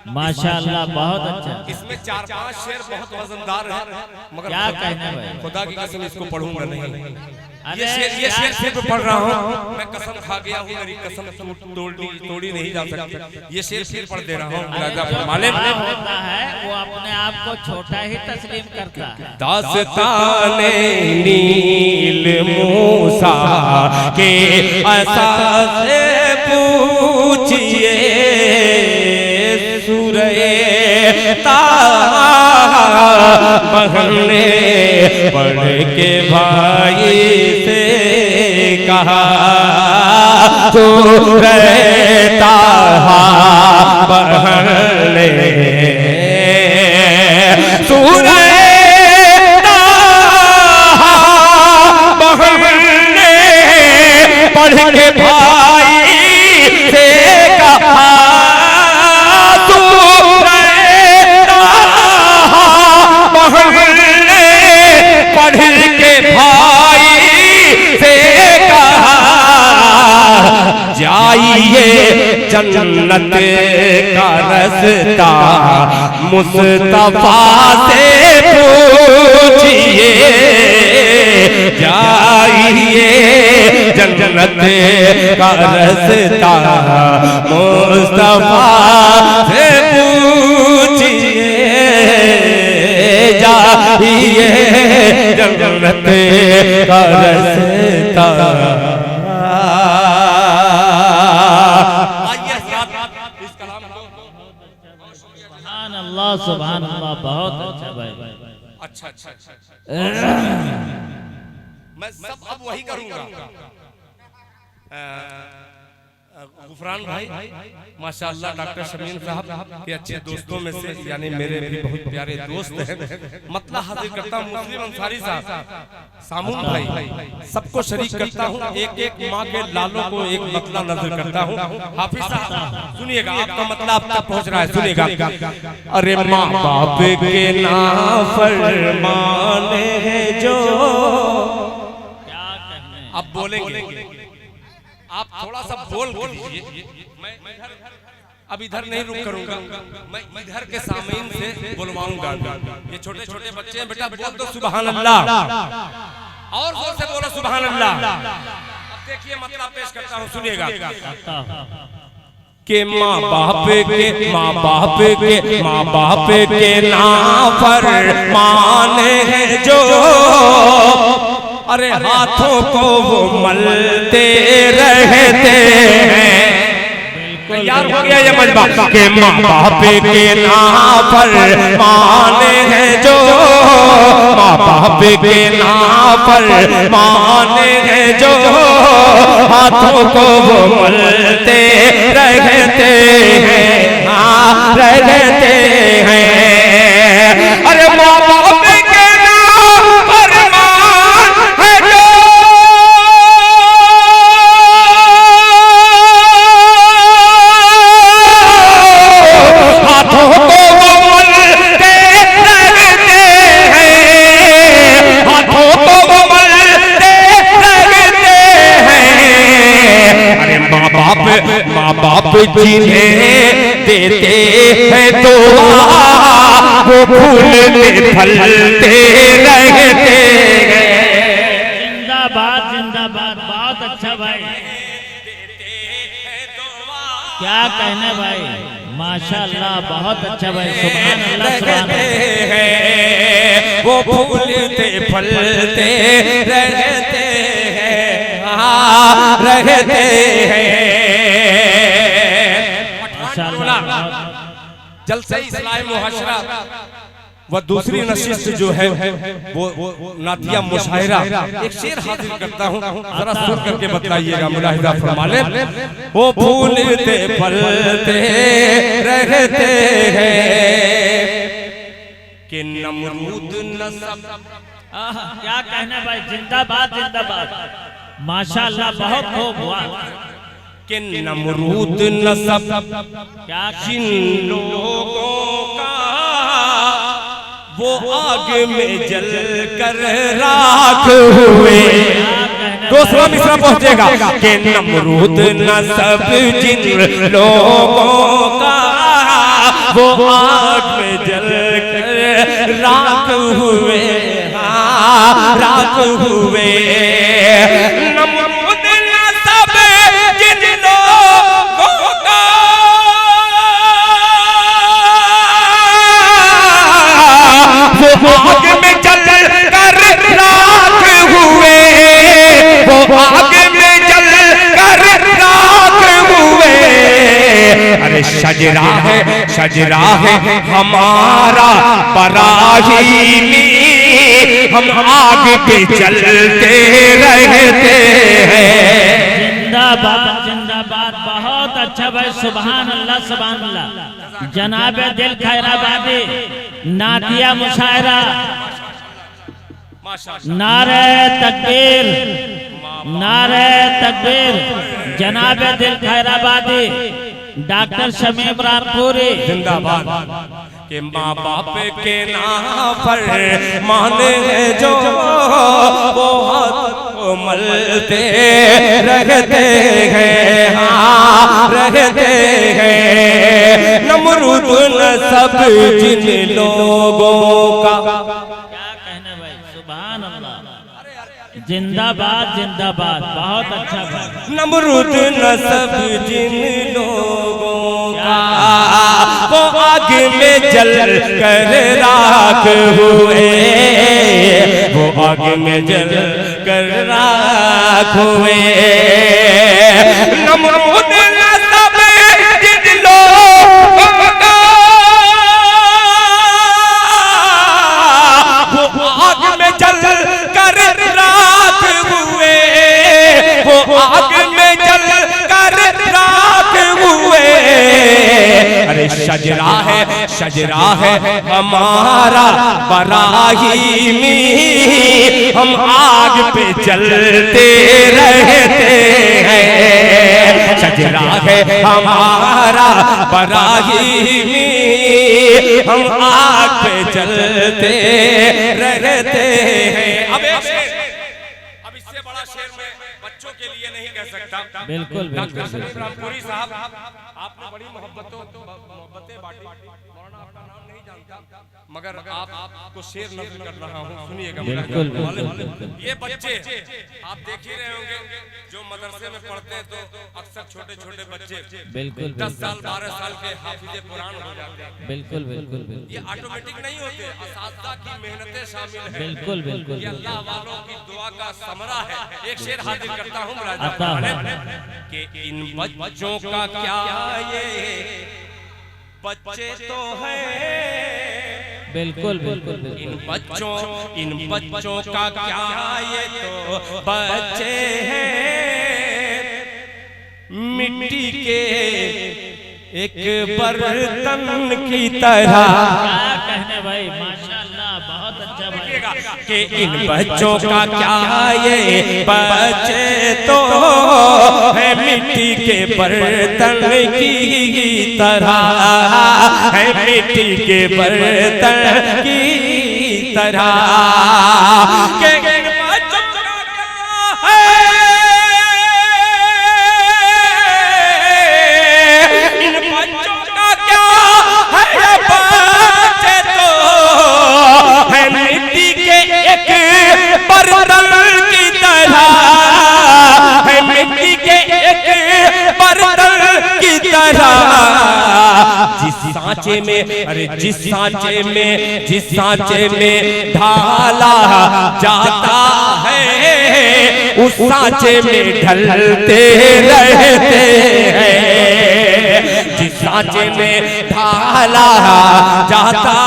माशाअल्लाह बहुत अच्छा। इसमें 4-5 शेर बहुत वजनदार है, मगर क्या कहने भाई, खुदा की कसम इसको पढ़ूंगा नहीं। अरे ये शेर सिर्फ पढ़ रहा हूँ, मैं कसम खा गया हूँ, मेरी कसम तोड़ी नहीं जा सकती। ये शेर सिर्फ पढ़ दे रहा हूँ। मालूम होता है वो अपने आप को छोटा ही तस्लीम करता है। दास्ताने नील मूसा के असास से पूछिए, सूरे ताहा बहन ने पढ़ के भाई से कहा, सूरे ताहा बहन ने, सूरे ताहा बहन ने पढ़ के भाई से कहा, पढ़ के भाई से कहा, जाइए जन्नत का रास्ता मुस्तफा से पूछिए, जाइए जन्नत का रास्ता मुस्तफा से पूछिए, जाइए जन्नत का रास्ता। आइए इस कलाम को। सुभान अल्लाह सुभान अल्लाह, बहुत अच्छा भाई। अच्छा मैं सब अब वही करूंगा। गुफरान भाई माशाअल्लाह, डॉक्टर शमीन साहब के अच्छे दोस्तों में से, यानी मेरे भी बहुत प्यारे दोस्त हैं। मतलब हाजिर करता हूँ मुस्लिम अंसारी साहब, सामून भाई, सबको शरीक करता हूँ। एक एक माँ के लालों को एक मतला नजर करता हूँ। हाफिज साहब सुनिएगा, आपका मतलब आप तक पहुँच रहा है, सुनिएगा। अरे माँ बाप के नाफरमान है जो, क्या कहने, आप बोलेंगे, आप थोड़ा सा बोल लीजिए। मैं अब इधर नहीं रुक करूंगा, मैं इधर के सामीन से बुलवाऊंगा। ये छोटे छोटे बच्चे हैं, बेटा बोल दो सुभान अल्लाह, और जोर से बोलो सुभान अल्लाह। अब देखिए मतलब पेश करता हूँ, सुनिएगा। के माँ बाप के नाफरमान है जो, अरे हाथों को वो मलते रहते हैं, तैयार हो गया ये मजबा के माँ बाप के नाम पर माने हैं जो, माँ बाप के नाम पर माने हैं जो, हाथों को वो मलते रहते हैं, हाँ रहते हैं। अरे माँ बाप के नाम पर मान है जो, हाथों को वो मलते रहते हैं, हाथों को वो मलते रहते हैं। अरे माँ बाप जिन्हें देते हैं दुआ वो फूलते फलते रहते हैं। जिंदाबाद जिंदाबाद, बहुत अच्छा भाई, क्या कहने भाई, माशाल्लाह बहुत अच्छा भाई, सुभान अल्लाह सुभान अल्लाह। वो फूलते फलते रहते हैं, हाँ रहते हैं। माशाल्लाह। जलसे इस्लाही मुहाशरा व दूसरी नशिस्त जो है वो नातिया मुशायरा, एक शेर हाजिर करता हूँ, जरा सुन करके बताइएगा, मुलाहिजा फरमा ले। वो फूलते फलते रहते हैं कि नमरूद नसब। क्या कहने भाई, जिंदाबाद जिंदाबाद, माशाल्लाह बहुत खूब हुआ। कि नमरूद नसब क्या जिन लोगों का वो आग में जल कर राख हुए। दूसरा मिसरा पहुंचेगा कि नमरूद नसब जिन लोगों का वो आग में जल कर राख हुए, हाँ राख हुए। नमरूद नसब जिन लोगों का वो आग में जल कर राख हुए, वो आग में जल कर राख हुए। अरे शजरा है हमारा बराहीनी, हम आग पे चलते रहते हैं। जिंदाबाद जिंदाबाद, बहुत अच्छा भाई, सुभान अल्लाह सुभान अल्लाह। जनाब दिल खैराबादी, नातिया मुशायरा, नारे तकबीर, नारे तकबीर। जनाब दिल खैराबादी, डॉक्टर शमीम रामपुरी जिंदाबाद। कि माँ बाप के नाम पर माने हैं जो, वो हाथ को मलते रहते हैं, हाँ रहते हैं। नमरूद नसब जिन लोगों का, क्या कहने भाई, सुभान अल्लाह, जिंदाबाद जिंदाबाद, बहुत अच्छा भाई। नमरूद नसब जिन लोगों का वो आग में जल कर राख हुए, वो आग में जल कर राख हुए। नमरूद नसब जिन लोगों का वो आग में जल कर राख हुए, वो आग में जल कर राख हुए। अरे शजरा है हमारा बराहीमी, हम आग पे चलते रहते हैं। शजरा है हमारा बराहीमी, हम आग पे चलते रहते हैं। अब इससे बड़ा शेर मैं बच्चों के लिए नहीं कह सकता। बिल्कुल डॉक्टर बिल्कुल शमीम रामपुरी साहब, आपने बड़ी मोहब्बतें बांटी। मौलाना आपका नाम नहीं जानता, मगर आपको शेर नज़र कर रहा हूँ, सुनिएगा। बिल्कुल ये बच्चे आप देख ही रहे होंगे, जो मदरसे में पढ़ते हैं तो अक्सर छोटे छोटे बच्चे बिल्कुल 10 साल 12 साल के हाफिज़े कुरान हो जाते हैं। बिल्कुल बिल्कुल बिल्कुल ये ऑटोमेटिक नहीं होते, असातिज़ा की मेहनतें शामिल हैं। बिल्कुल बिल्कुल ये अल्लाह वालों की दुआ का समरा है। एक शेर हाजिर करता हूँ अता कि इन बच्चों का क्या ये बच्चे तो हैं, बिल्कुल बिल्कुल इन बिल्कुल बच्चों का क्या ये तो बच्चे हैं, मिट्टी के एक बर्तन की तरह। क्या कहने भाई, माशाल्लाह बहुत अच्छा भाई। कि इन बच्चों का क्या ये बच्चे तो है मिट्टी के बर्तन की तरह, है मिट्टी के बर्तन की तरह। कि इन बच्चों का क्या है, इन बच्चों का क्या है ये बच्चे तो है मिट्टी के एक बर्तन की तरह, है मिट्टी के एक बर्तन की तरह। जिस सांचे में, अरे जिस सांचे में ढाला जाता है उस सांचे में ढलते रहते हैं, जिस सांचे में ढाला जाता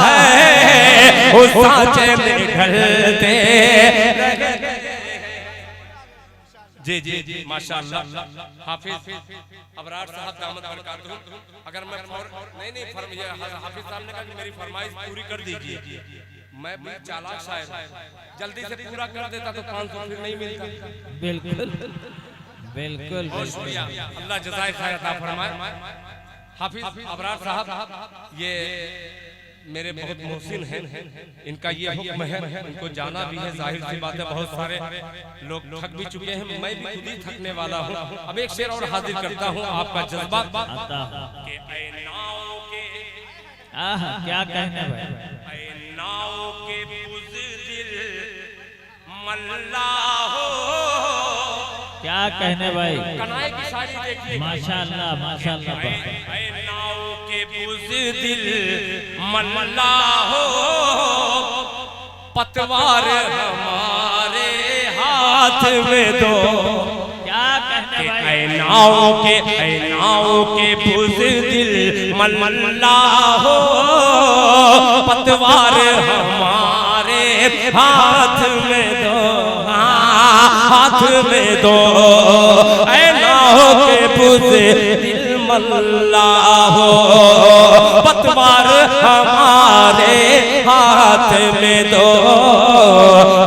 है उस सांचे में ढलते। जी जी जी माशाअल्लाह। हाफिज अबरार साहब दामद बरकातहू, अगर मैं नहीं हाफिज साहब ने कहा कि मेरी फरमाइश पूरी कर दीजिए, मैं भी चालाक शायर जल्दी से पूरा कर देता तो 500 फिर नहीं मिलता। बिल्कुल बिल्कुल बहुत शुक्रिया, अल्लाह जज़ाए खैर अता फरमाए। हाफिज अबरार साहब ये मेरे बहुत मोहसिन हैं, इनका ये हुक्म है, इनको जाना भी है। जाहिर सी बात है बहुत सारे लोग थक भी चुके हैं, मैं भी खुद ही थकने वाला हूँ। अब एक शेर और हाजिर करता हूँ आपका जज्बा। कि ऐ नाव के, क्या कहने भाई, ऐ नाव के बुज़दिल मल्ला हो। क्या कहने भाई, कनाए की शायरी देखिए, माशाल्लाह माशाल्लाह। ऐ नाव के बुज़दिल मल्ला हो, पतवार हमारे हाथ में दो। क्या कहने भाई, ऐ नाव के बुज़दिल मल्ला हो, पतवार हमारे हाथ में दो, हाथ में दो। ऐ नाव के बुज़दिल मल्ला हो, पतवार हमारे हाथ में दो,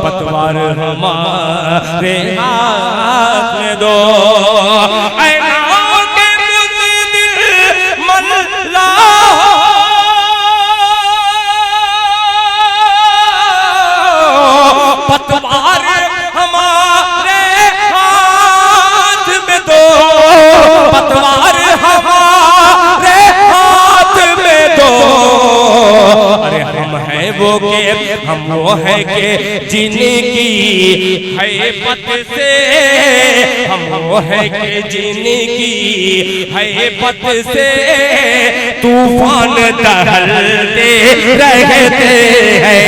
पतवार हमारे हाथ में दो। ऐ नाव के बुज़दिल मल्ला हो, पतवार हमारे हाथ में दो, पतवार हमारे हाथ में दो। अरे हम है वो है के जिनकी हैबत से, हम वो है के जिनकी हैबत से तूफान टहलते रहते हैं।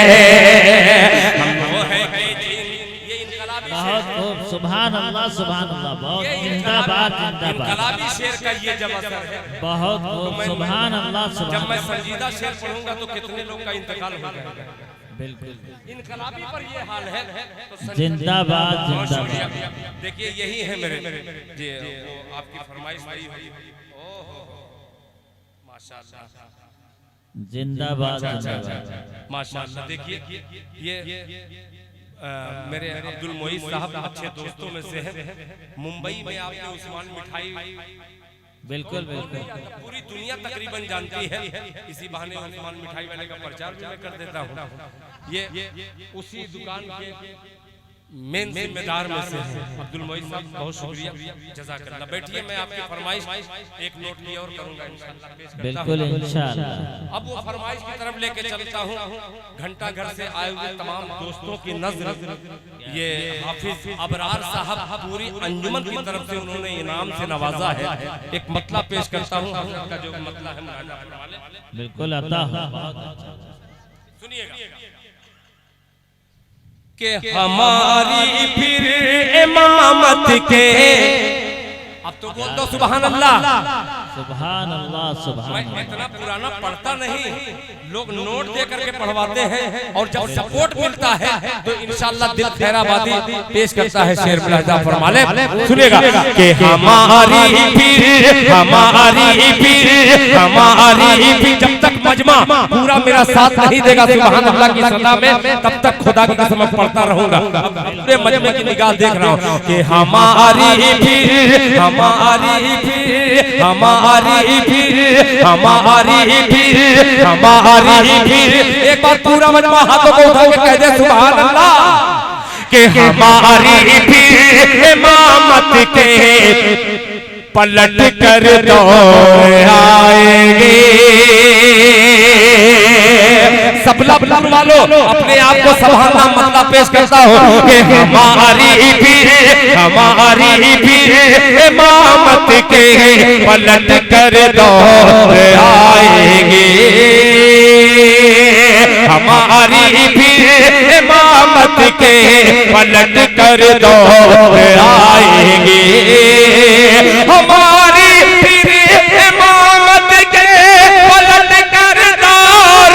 बहुत खूब, सुभान अल्लाह सुभान अल्लाह। बहुत जिंदाबाद जिंदाबाद, इनकलाबी शेर का ये जब असर है। बहुत खूब, सुभान अल्लाह जब सुभान मैं अल्लाह। संजीदा शेर पढ़ूंगा तो कितने लोग का इंतकाल हो जाएगा। बिल्कुल इनकलाबी पर ये हाल है तो जिंदाबाद बहुत शुक्रिया। जिंदाबाद। देखिए यही है मेरे जी, आपकी फरमाइश आई हुई। ओहो माशाअल्लाह, जिंदाबाद जिंदाबाद। माशाअल्लाह। देखिए ये मेरे अब्दुल मोईस साहब अच्छे दोस्तों में से हैं। मुंबई में आपने उस्मान मिठाई बिल्कुल बिल्कुल पूरी दुनिया तकरीबन जानती है। इसी बहाने उस्मान मिठाई वाले का प्रचार भी मैं कर देता हूँ। ये उसी दुकान के मेन जिम्मेदार में से हैं अब्दुल मोईस साहब। बहुत शुक्रिया, जज़ाकल्लाह। बैठिए, मैं आपकी फरमाइश एक नोट की और करूंगा इंशाअल्लाह, पेश करता बिल्कुल हूं। इंशाअल्लाह। अब वो फरमाइश की तरफ लेके चलता हूँ। घंटा घर से आए हुए तमाम दोस्तों की नजर ये हाफिज अबरार साहब पूरी अंजुमन की तरफ से उन्होंने इनाम से नवाजा है। एक मतला पेश करता हूँ, का जो मतला है बिल्कुल अता हो। बहुत अच्छा। सुनिएगा कि हमारी फिर इमामत के। अब तो बोल दो सुभान अल्लाह। सुभान अल्लाह सुभान मैं अल्लाह। इतना पुराना पढ़ता नहीं, लोग नोट दे करके पढ़वाते हैं और जब सपोर्ट मिलता है तो इंशाअल्लाह दिल खैराबादी पेश करता है। शेर मुलाहिजा फरमा ले, सुनेगा कि हमारी फिर हमारी फिर जब तक मजमा पूरा मेरा साथ नहीं देगा सुभान अल्लाह की सदा में, तब तक खुदा की कसम पढ़ता रहूंगा। पूरे मजमे की निगाह देख रहा हूँ कि हमारी फिर हमारी फिर हमारी फिर हमारी फिर हमारी फिर। एक बार पूरा मजमा हाथों को उठा के कह दे सुभान अल्लाह कि हमारी फिर इमामत के पलट कर दौर आएंगे। सब लब वालों अपने आप को संभालना मतलब पेश करता हूँ कि हमारी भी इमामत के पलट कर दौर आएंगे। हमारी भी इमामत के पलट कर दौर आएंगे। हमारी फिर इमामत के पलट कर दौर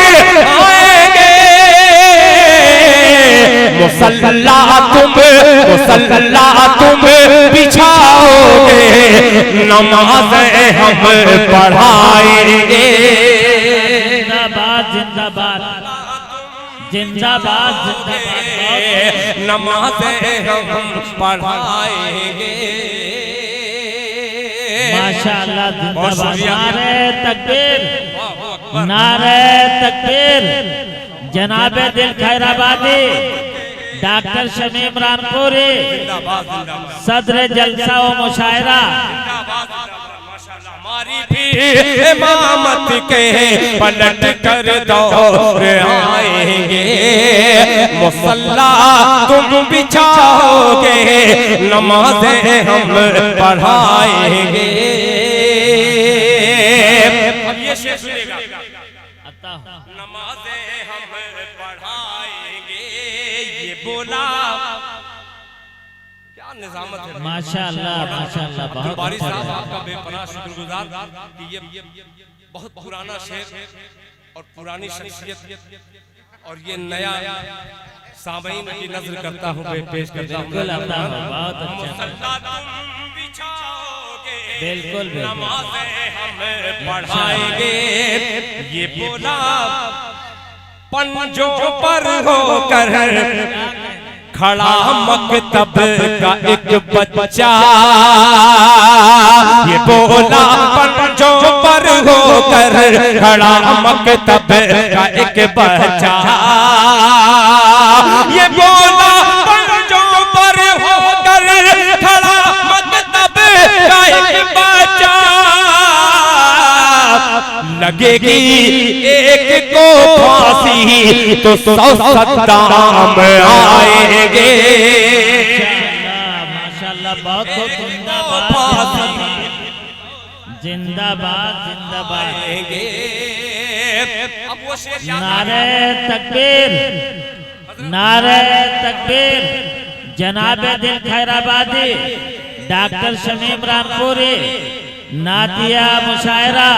आएंगे। मुसल्ला तुम बिछाओगे, नमाज़ें हम पढ़ाएंगे। जिंदाबाद जिंदाबाद जिंदाबाद जिंदाबाद। नमाज़ें हम पढ़ाएंगे। माशाअल्लाह जिंदाबाद। नारे तकबीर नारे तकबीर। जनाबे दिल खैराबादी डॉक्टर शमीम रामपुरी सदर जलसा व मुशायरा। हमारी भी इमामत के पलट कर दौर आएंगे। मुसल्ला तुम बिछाओगे, नमाज़ें हम पढ़ाएंगे। अब ये शेर सुनेगा, नमाज़ें हम पढ़ाएंगे। ये बोला क्या निजामत है। माशाअल्लाह माशाअल्लाह। बहुत बारी साहब आपका बेपनाह शुक्रगुजार कि ये बहुत पुराना शेर और पुरानी शख्सियत और ये नया सामईन की नजर करता हूँ, पेश करता हूँ। बहुत अच्छा। बिल्कुल नमाज़ें हम पढ़ाएंगे। ये बोला पंजों पर होकर खड़ा मकतब का एक बच्चा। ये बोला पंजों पर होकर खड़ा मकतब का एक बच्चा। ये बोला पंजों पर होकर खड़ा मकतब का एक बच्चा। लगेगी एक को फांसी तो 100 सद्दाम आएंगे। माशाअल्लाह बहुत जिंदाबाद जिंदाबाद। नारे तकबीर नारे तकबीर। जनाबे दिल खैराबादी डॉक्टर शमीम रामपुरी नातिया मुशायरा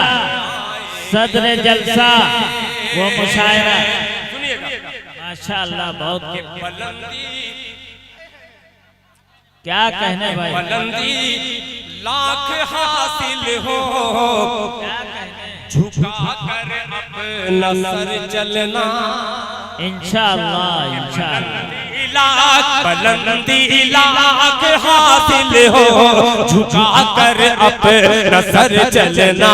सदर जलसा वो मुशायरा। माशाअल्लाह बहुत क्या कहने भाई। बुलंदी लाख हासिल हो, झुका कर अपना सर चलना। इंशाअल्लाह इंशाअल्लाह। बुलंदी लाख हासिल हो, झुका कर अपना सर चलना।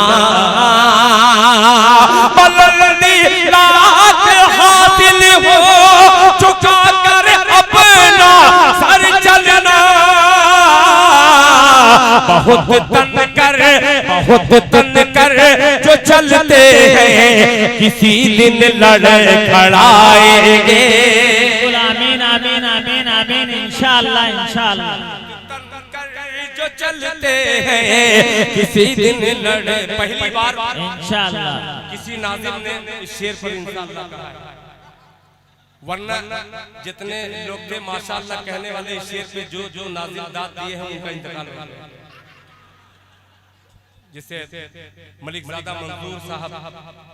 बुलंदी लाख हासिल हो, झुका कर अपना सर चलना। बहुत तन कर जो चलते हैं, किसी दिन लड़ खड़ाएंगे। आमीन आमीन आमीन आमीन। इंशाअल्लाह इंशाअल्लाह। जो चलते हैं किसी दिन लड़। पहली बार इंशाअल्लाह किसी नाज़िम ने इस शेर पर इंशाअल्लाह कहा है। वरना जितने लोग थे माशाअल्लाह कहने वाले इस शेर पे जो जो नाज़िल दाद दिए हैं उनका इंतकाल हो गया। जिससे मलिकजादा मंसूर साहब,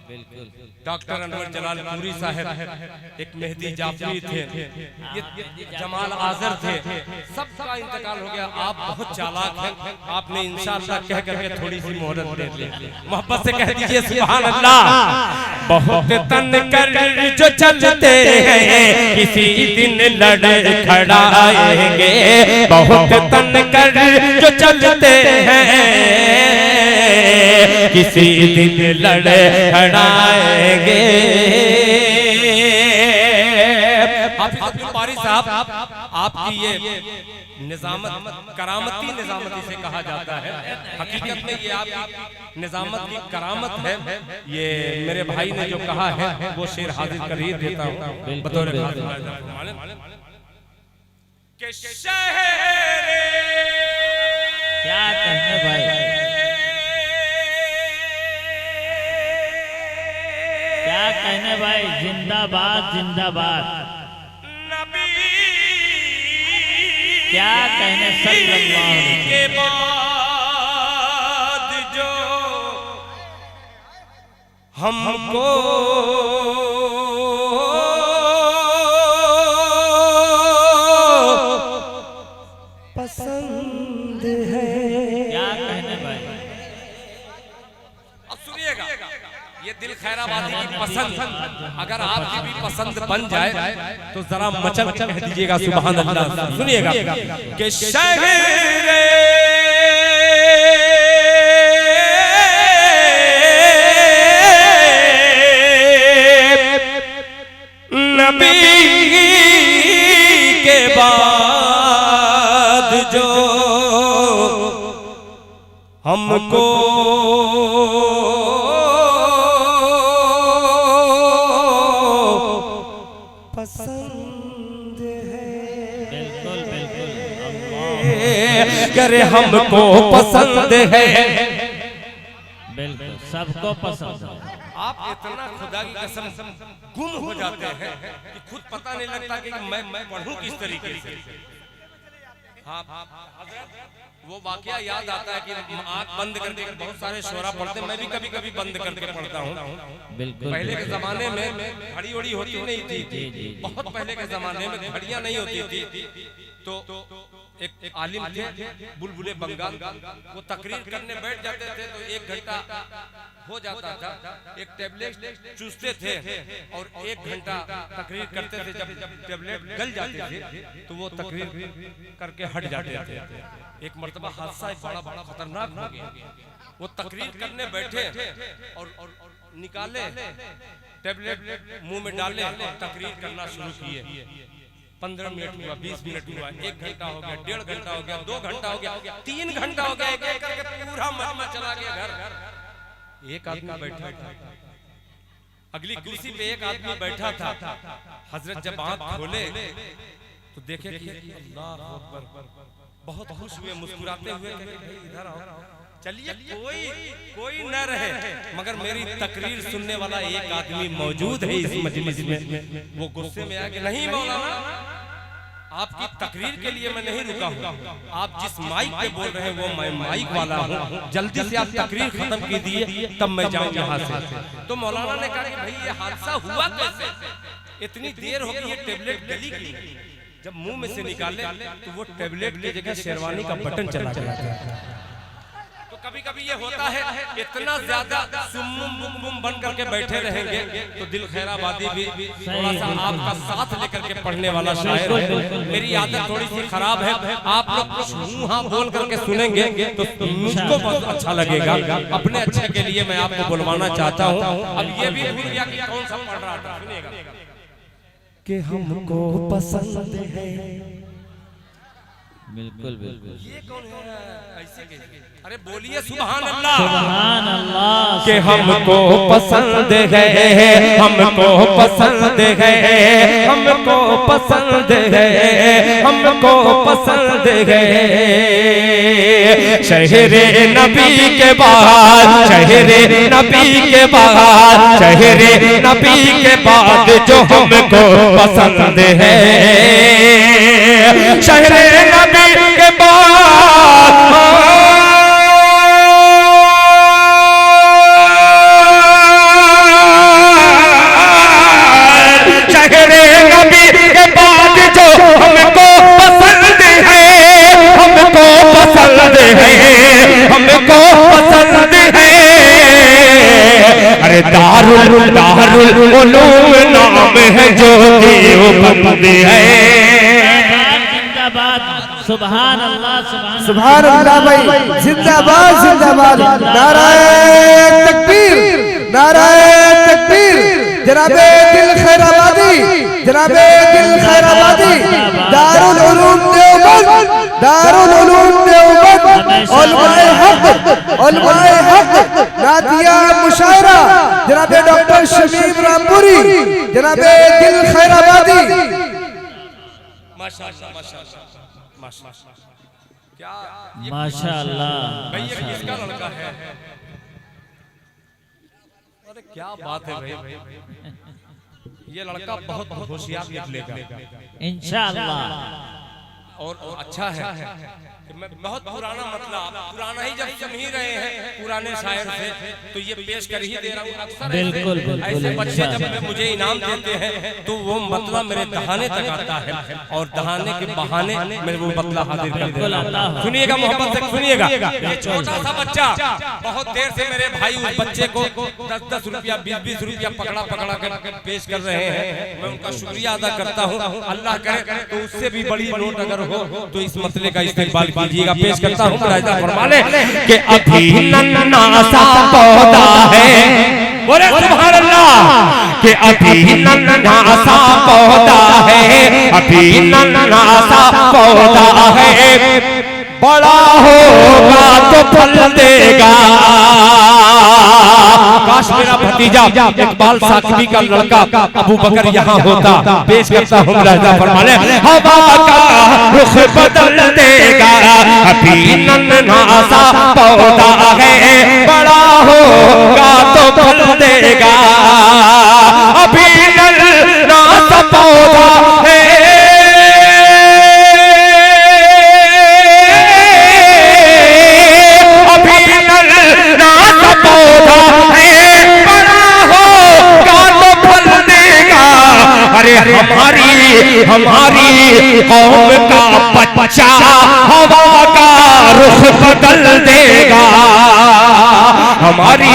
बिल्कुल डॉक्टर अनवर जलाल पूरी साहब, एक मेहदी जाफरी थे, ये जमाल आजर थे, सबका इंतकाल हो गया। आप बहुत चालाक हैं, आपने इंशाअल्लाह कह करके थोड़ी सी मोहलत दे दी। मोहब्बत से कह दीजिए सुभान अल्लाह। बहुत तन कर जो चलते हैं किसी दिन लड़ खड़ाएंगे, बहुत तन कर जो चलते हैं किसी दिन लड़ खड़ाएंगे। हाफिज अब्दुल बारी साहब, आपकी ये निजामत करामती निजामती से कहा जाता है। हकीकत में ये आपकी निजामत की करामत है। ये मेरे भाई ने जो कहा है वो शेर हाजिर कर ही देता हूँ बतौर के शहर। क्या कहने भाई, क्या कहने भाई, जिंदाबाद जिंदाबाद। क्या कहने सल्लल्लाहु अलैहि के बाद जो हमको पसंद है। क्या कहने भाई, अब सुनिएगा, ये दिल खैराबादी की पसंद अगर आपकी भी पसंद बन जाए तो जरा मचल कह दीजिएगा सुभान अल्लाह। सुनिएगा कि शहर नबी के बाद जो हमको पसंद है। बिल्कुल बिल्कुल, अल्लाह करे हमको पसंद है, बिल्कुल सबको पसंद है। आप इतना खुदा की कसम गुम हो जाते हैं कि खुद पता नहीं लगता कि मैं पढ़ूं किस तरीके से। हाँ, वो वाकया याद आता है कि आँख बंद करके बहुत सारे शोरा पढ़ते, मैं भी कभी कभी बंद करके पढ़ता हूँ। बिल्कुल पहले के जमाने में घड़ी वड़ी होती नहीं थी, बहुत पहले के जमाने में घड़ियां नहीं होती थी। तो एक आलिम थे बुलबुले बंगाल, वो तकरीर करने बैठ जाते थे तो 1 घंटा हो जाता था। एक टेबलेट चूसते थे और 1 घंटा तकरीर करते थे। जब टेबलेट गल जाते थे तो वो तकरीर करके हट जाते थे। एक मर्तबा हादसा बड़ा बड़ा खतरनाक हो गया। वो तकरीर करने बैठे और निकाले टेबलेट मुंह में डाले और तकरीर करना शुरू किए। 15 मिनट हुआ, 20 मिनट हुआ, 1 घंटा हो गया, 1.5 घंटा हो गया, 2 घंटा हो गया, 3 घंटा हो गया, एक करके पूरा मजमा चला गया घर। एक आदमी बैठा था, अगली कुर्सी पे एक आदमी बैठा था। हजरत जब आंख खोले तो देखे कि अल्लाह अकबर, बहुत खुश हुए, मुस्कुराते हुए कहे भाई इधर आओ, चलिए कोई न रहे मगर मेरी तकरीर सुनने वाला एक आदमी मौजूद है इस मजलिस में। वो गुस्से में आया कि नहीं मौलाना, आपकी तकरीर के लिए मैं नहीं रुका हूँ, आप जिस माइक पे बोल रहे हैं वो मैं माइक वाला हूँ, जल्दी से आप तकरीर खत्म कीजिए तब मैं जाऊँ यहाँ से। तो मौलाना ने कहा कि भाई ये हादसा हुआ कैसे, इतनी देर हो गई, ये टेबलेट गली गई। जब मुंह में से निकाले तो वो टेबलेट की जगह शेरवानी का बटन चला गया था। तो कभी कभी ये होता है, इतना ज्यादा सुम्मुम बुम बन करके बैठे रहेंगे तो दिल खैराबादी भी थोड़ा सा आपका साथ लेकर के पढ़ने वाला शायर है। मेरी आदत थोड़ी सी खराब है, आप लोग कुछ मुंह बोल करके सुनेंगे तो मुझको बहुत अच्छा लगेगा। अपने अच्छे के लिए मैं आपको बुलवाना चाहता हूँ। अब ये भी भूल गया कि कौन सा पढ़ रहा था, सुनिएगा कि हमको पसंद है। बिल्कुल बिल्कुल, ये कौन है ऐसे कैसे? अरे बोलिए सुभान अल्लाह। सुभान अल्लाह। कि हमको पसंद है, हमको पसंद है, हमको पसंद है, हमको पसंद है। शहरे नबी के बाद, शहरे नबी के बाद, शहरे नबी के बाद जो हमको पसंद है, शहरे नबी के बाद, शहरे नबी के बाद जो हमको पसंद है, हमको पसंद है, हमको पसंद है। अरे दारुल दारुल उलूम नाम है जो देवबंद है। जिंदाबाद, सुभान अल्लाह, सुभान अल्लाह भाई, जिंदाबाद जिंदाबाद, नाराए तकबीर, नाराए तकबीर। जनाबे दिल खैराबादी, जनाबे दिल खैराबादी, दारुल उलूम देवबंद, दारुल उलूम देवबंद, उलमाए हक, उलमाए हक, नातिया मुशायरा जनाबे डॉक्टर शमीम रामपुरी, जनाबे दिल खैराबादी। माशाअल्लाह माशाअल्लाह माशाअल्लाह। क्या माशाअल्लाह, भाई ये किसका लड़का है? अरे क्या बात है भाई, ये लड़का बहुत होशियार निकलेगा इंशाअल्लाह। और अच्छा है कि मैं बहुत पुराना मतलब पुराना ही जब सुन ही रहे हैं पुराने शायर से, तो ये पेश कर ही दे रहा हूँ। अक्सर बिल्कुल, ऐसे बिल्कुल, बच्चे जब मुझे इनाम देते हैं तो वो मतलब मेरे दहाने तक आता है और दहाने के बहाने मेरे वो मतलब हाजिर कर देता हूं। सुनिएगा मोहब्बत से सुनिएगा। ये छोटा सा बच्चा बहुत देर से मेरे भाई उस बच्चे को 10-10 रुपया 20-20 रुपया पकड़ा पकड़ा कर पेश कर रहे हैं। मैं उनका शुक्रिया अदा करता हूँ। अल्लाह करे तो उससे भी बड़ी नोट अगर हो तो इस मसले का इस्तेमाल कीजिएगा। पेश करता हूँ मुलाहिजा फरमा ले कि अभी नन्ना सा पौधा है, बोले सुभान अल्लाह, कि अभी नन्ना सा पौधा है, अभी नन्ना सा पौधा है, बड़ा होगा तो फल देगा। काश मेरा भतीजा इकबाल साकिबी का लड़का अबू बकर यहाँ होता। पेश करता हूँ मुलाहिजा फरमा ले, हवा का रुख बदल देगा, अभी नन्हा सा पौधा है, बड़ा होगा तो फल देगा, अभी नन्हा सा पौधा है, हमारी कौम का बच्चा हवा का रुख बदल देगा, हमारी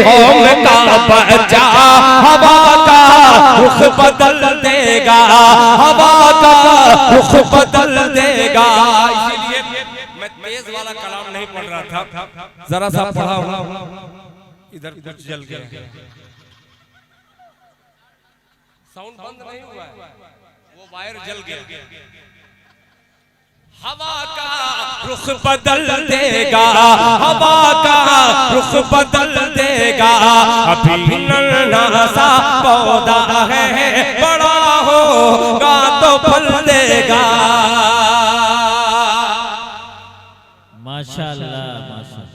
कौम का बच्चा हवा का रुख बदल देगा, हवा का रुख बदल देगा। इसीलिए मैं तेज वाला कलाम नहीं पढ़ रहा था, जरा सा पढ़ा हूं, इधर कुछ जल गया, साउंड बंद नहीं हुआ है, वो वायर जल गया। हवा का रुख बदल देगा, हवा का रुख बदल देगा, अभी नन्हा सा पौधा है, बड़ा होगा तो फल देगा। माशाअल्लाह, माशाअल्लाह।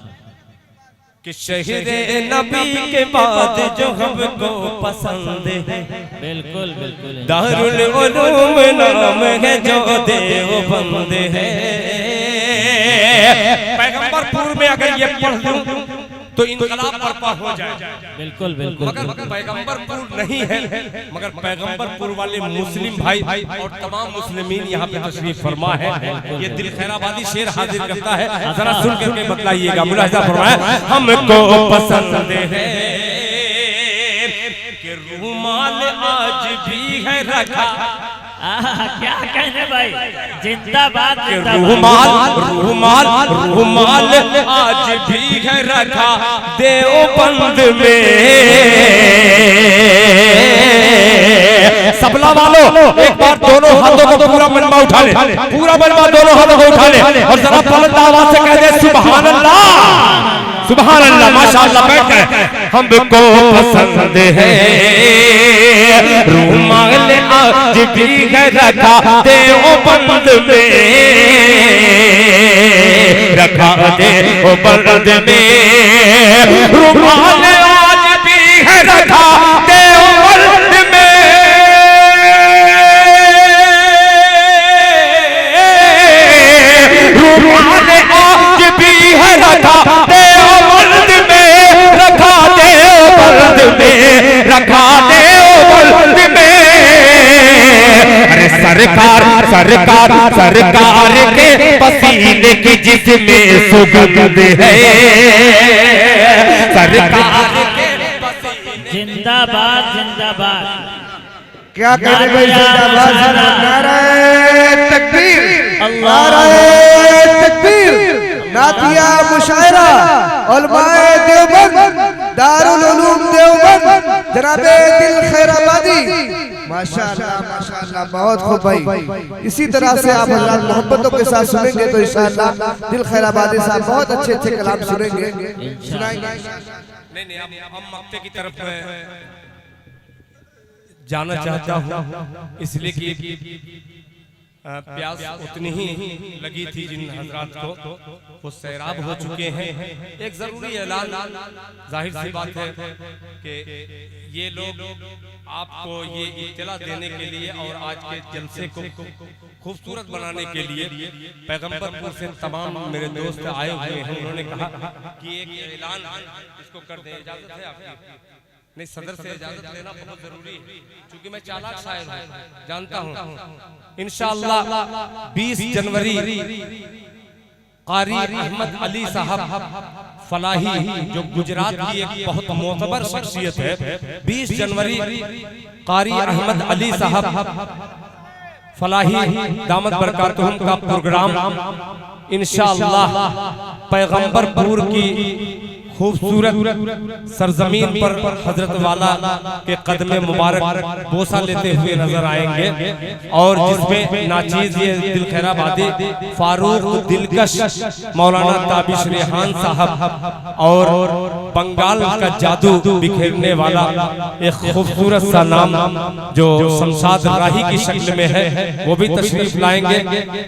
कि शहरे नबी के बाद जो हमको पसंद है, बिल्कुल बिल्कुल, दारुल उलूम नाम है जो देवबंद है। पैगंबरपुर में अगर ये पढ़ लूं तो इनकलाब बर्पा हो जाए। बिल्कुल बिल्कुल, मगर पैगंबरपुर नहीं है, मगर पैगंबरपुर वाले मुस्लिम भाई और तमाम मुस्लिमीन यहाँ पे तशरीफ फरमा है। ये दिल खैराबादी शेर हाजिर करता है, जरा सुन करके बतलाइएगा। मुलाहिजा फरमाए, हमको पसंद है कि रुमाल आज भी है रखा, क्या कहने भाई, जिंदाबाद, रुमाल रुमाल रुमाल आज भी है रखा देवबंद में। सबला वालों एक बार दोनों हाथों को पूरा मलबा उठा ले, पूरा मलबा दोनों हाथों को उठा ले और जरा बुलंद आवाज से कह दे सुभान अल्लाह, सुभान अल्लाह। माशाअल्लाह, बैठ गए। हमको पसंद है रुमाल आज भी है रखा देवबंद में, रखा दे ओ बर्द में, रुमाल आज भी है रखा दे ओ बर्द में, रुमाल आज भी है रखा दे ओ बर्द में, रखा दे ओ बर्द में, रखा दे ओ बर्द में। अरे सरकार सरकार सरकार के पसीने की जिसमें सुगंध है, सरकार के जिंदाबाद जिंदाबाद। क्या कहते भाई, जिंदाबाद नारे तकबीर, नारे तकबीर। नातिया मुशायरा उलमाए देवबंद दारुल उलूम देवबंद जनाबे दिल खैराबादी, माशाअल्लाह माशाअल्लाह, बहुत खूब भाई। इसी तरह से आप हज़रात मोहब्बतों के साथ सुनेंगे तो इंशाअल्लाह दिल खैराबादी साहब बहुत अच्छे अच्छे कलाम सुनेंगे, सुनाएंगे। नहीं हम मक्ते की तरफ जाना चाहता हूँ, इसलिए कि प्यास उतनी ही लगी थी जिन हजरात को, वो सैराब हो चुके हैं। एक जरूरी ऐलान, जाहिर सी बात है कि ये लोग आपको ये इत्तला देने के लिए और आज के जलसे को खूबसूरत बनाने के लिए पैगंबरपुर से तमाम मेरे दोस्त आए हुए हैं। उन्होंने कहा कि एक ऐलान इसको कर दें, इजाजत है आपकी? नहीं, सदर से इजाजत लेना बहुत जरूरी है, क्योंकि मैं चालाक शायर हूं, जानता हूं। इंशाअल्लाह 20 जनवरी कारी अहमद अली साहब फलाही, जो गुजरात की एक बहुत मोतबर शख्सियत है, 20 जनवरी कारी अहमद अली साहब फलाही दामत बरकातहुम का प्रोग्राम इंशाअल्लाह पैगंबरपुर की खूबसूरत सरजमीन पर हजरत वाला के कदमे मुबारक बोसा लेते हुए नजर आएंगे, और जिसमें नाचीज ये दिल खैराबादी फारूक दिलकश मौलाना ताबिश रेहान साहब और बंगाल का जादू बिखेरने वाला एक खूबसूरत सा नाम जो शमशाद राही की शक्ल में है, वो भी तशरीफ लाएंगे।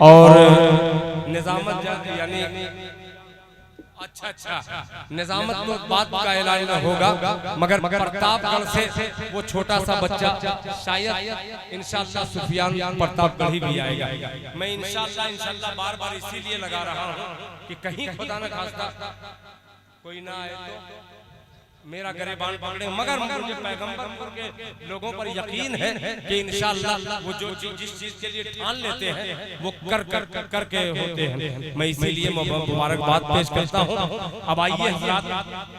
और निजामत यानी अच्छा निजामत तो बात का ऐलान होगा, मगर प्रतापगढ़ से वो छोटा सा बच्चा शायद इंशाअल्लाह सुफियान प्रतापगढ़ी भी आएगा। मैं इंशाअल्लाह बार इसीलिए लगा रहा हूँ कि कहीं खुदा न खास्ता कोई ना आए तो मेरा गरेबान पकड़े, मगर मुझे पैगंबरपुर के लोगों पर यकीन है कि इंशाअल्लाह वो जो जिस चीज के लिए ठान लेते हैं वो करके होते हैं। मैं इसीलिए मुबारकबाद पेश करता हूं। अब आइए हज़रात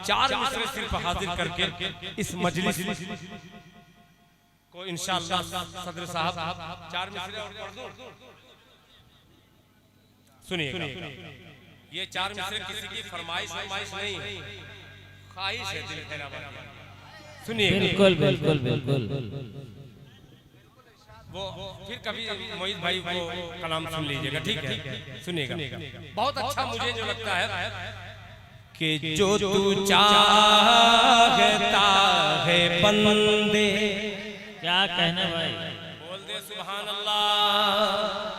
4 मिसरे सिर्फ हाजिर करके इस मजलिस को इंशाअल्लाह सदर साहब 4 मिसरे और पढ़ दूं। सुनिएगा, ये 4 मिसरे किसी की फरमाइश नहीं है, ख्वाहिश है दिल खैराबादी। सुनिए, बिल्कुल बिल्कुल बिल्कुल। वो फिर कभी मोहित भाई वो कलाम सुन लीजिएगा, ठीक है? सुनिएगा, बहुत अच्छा मुझे जो लगता है कि जो तू चाहता है बंदे, क्या कहने भाई, बोल दे सुभान अल्लाह।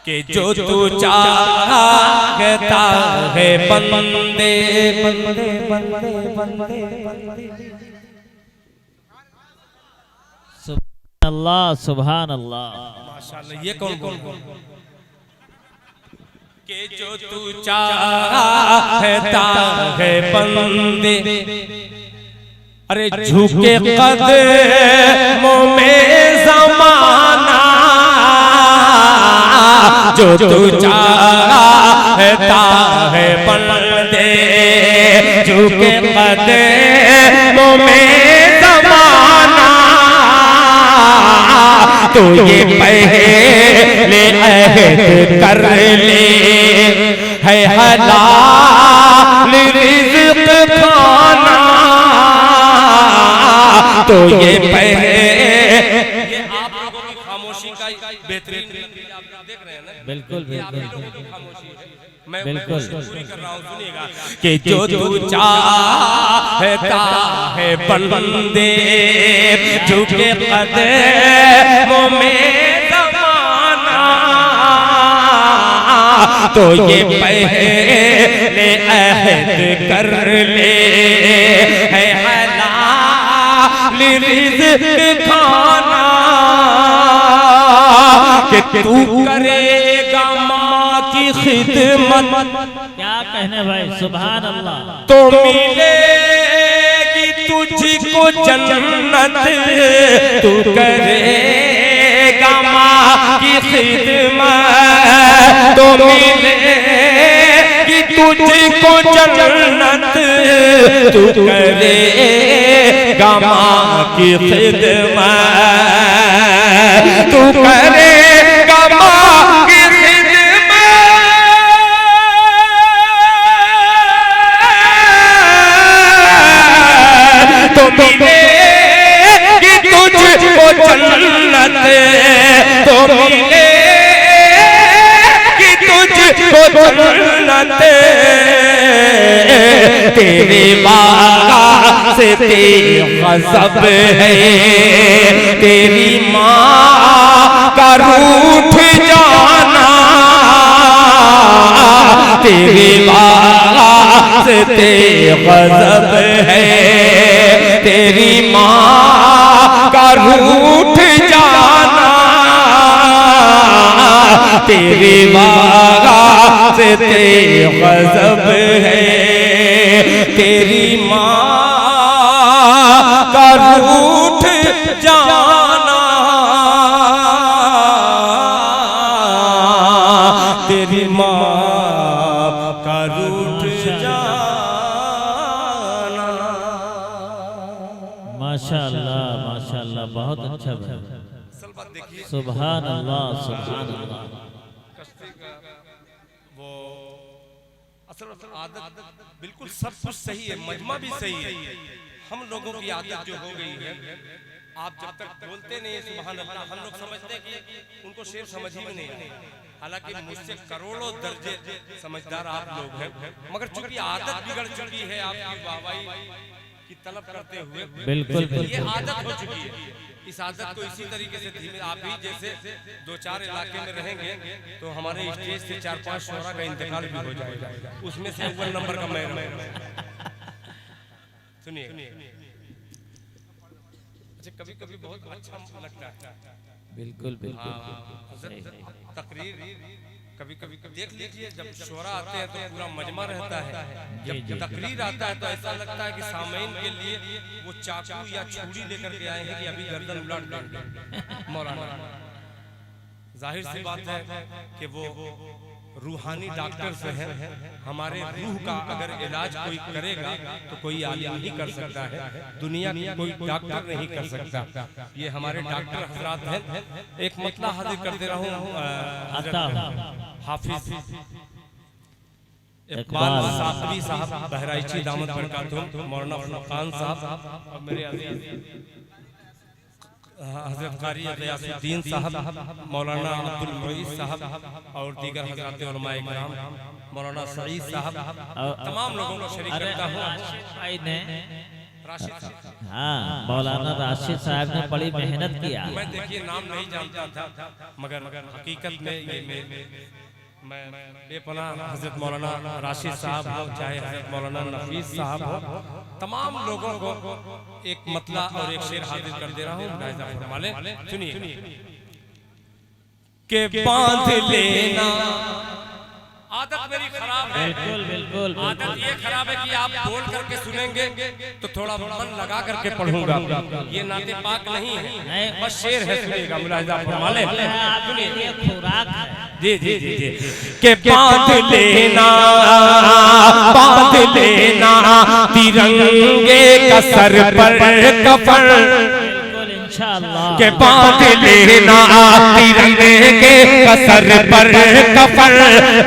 कि जो तू चाहता है बंदे, बंदे बंदे बंदे बंदे, सुभान अल्लाह सुभान अल्लाह, माशाअल्लाह। ये कौन कि जो तू चाहता है बंदे, अरे झुके कदमों में ज़माना, जो तू चाहता है बंदे, झुके कदमों में ज़माना, तो ये पहले अहद कर ले है हलाल रिज़्क़ खाना, तो ये पहले आप लोगों की खामोशी का बेहतरीन आप देख रहे हैं ना, बिल्कुल बिल्कुल मैं बिल्कुल पूरी कर रहा हूं। सुनिएगा कि जो तू चाहता है बंदे, झुके कदमों में ज़माना, तो ये पहले अहद कर ले है हलाल रिज़्क खाना कि तू करेगा माँ की खिदमत। क्या कहने भाई, सुभान अल्लाह। तो मिलेगी तुझको जन्नत, तू करेगा माँ की खिदमत। तो मिलेगी तुझको जन्नत, तू करेगा माँ की खिदमत। तू करेगा माँ की तो मिलेगी तुझको जन्नत, तो मिलेगी तुझको जन्नत। तेरे बागा से तेरी गज़ब है, तेरी माँ का रूठ जाना। तेरे बागा से तेरी गज़ब है, तेरी माँ का रूठ जाना। तेरी बागा से तेरी गज़ब है, तेरी माँ का रूठ जाना। तेरी माँ का रूठ जाना। माशाअल्लाह माशाअल्लाह, बहुत अच्छा भाई। सुभान अल्लाह सुभान अल्लाह। वो असल आदत बिल्कुल सब कुछ सही है, मजमा भी सही है। हम लोगों की आदत जो हो गई है, आप जब तक बोलते नहीं है सुभान अल्लाह, हम लोग समझते हैं कि उनको शेर समझ ही में नहीं आए। हालांकि मुझसे करोड़ों दर्जे समझदार आप लोग हैं, मगर चूंकि आदत बिगड़ चुकी है आपकी वाहवाही की तलब करते हुए, बिल्कुल ये आदत हो चुकी है। इस आदत को इसी तरीके से धीमे, आप भी जैसे 2-4 इलाके में रहेंगे तो हमारे स्टेज से 4-5 शोरा का इंतकाल भी हो जाएगा, उसमें से अव्वल नंबर का मैं सुनिए। अच्छा, कभी कभी बहुत अच्छा लगता है। बिल्कुल बिल्कुल। तकरीर कभी कभी देख लीजिए, जब शोरा आते हैं तो पूरा मजमा रहता है, जब तकरीर आता है तो ऐसा लगता है कि सामईन के लिए वो चाकू या छुरी लेकर के आए हैं कि अभी गर्दन उलट देंगे मौलाना। जाहिर सी बात है कि वो रूहानी डॉक्टर से हैं। हमारे रूह का अगर इलाज कोई करेगा तो कोई आलिम ही कर सकता है, दुनिया की कोई डॉक्टर नहीं कर सकता। ये हमारे डॉक्टर हजरात हैं। एक मतला हाजिर कर दे रहा हूँ, हाफिज इकबाल साकवी साहब बहराइची दामद बरकातुहू, मौलाना फुरकान साहब और मेरे अजीज हजरत कारी गियासुद्दीन साहब, मौलाना अब्दुल मुईस साहब और दीगर हजरात उलमाए किराम, मौलाना सईद साहब, तमाम लोगों को शरीक करता हूँ। भाई ने राशिद साहब, हाँ, मौलाना राशिद साहब ने बड़ी मेहनत किया। मैं देखिए नाम नहीं जानता था, मगर हकीकत में ये मैं बेपनाह हजरत मौलाना राशिद साहब हो, चाहे हजरत मौलाना नफीस साहब हो, तमाम लोगों को एक मतला और एक शेर हाजिर कर दे रहा हूँ। सुनिए के बांध लेना। आदत मेरी खराब है, बिल्कुल बिल्कुल। आदत ये खराब है कि आप बोल करके सुनेंगे तो थोड़ा मन लगा करके पढ़ूंगा। ये नाते पाक नहीं है, बस शेर है, सुनिएगा मुलाहिजा फरमा लें। ये खुराक है। जी जी जी जी के बांध लेना तिरंगे का सर पर कफन, बिल्कुल इंशाअल्लाह। के बांध लेना तिरंगे का सर पर कफन,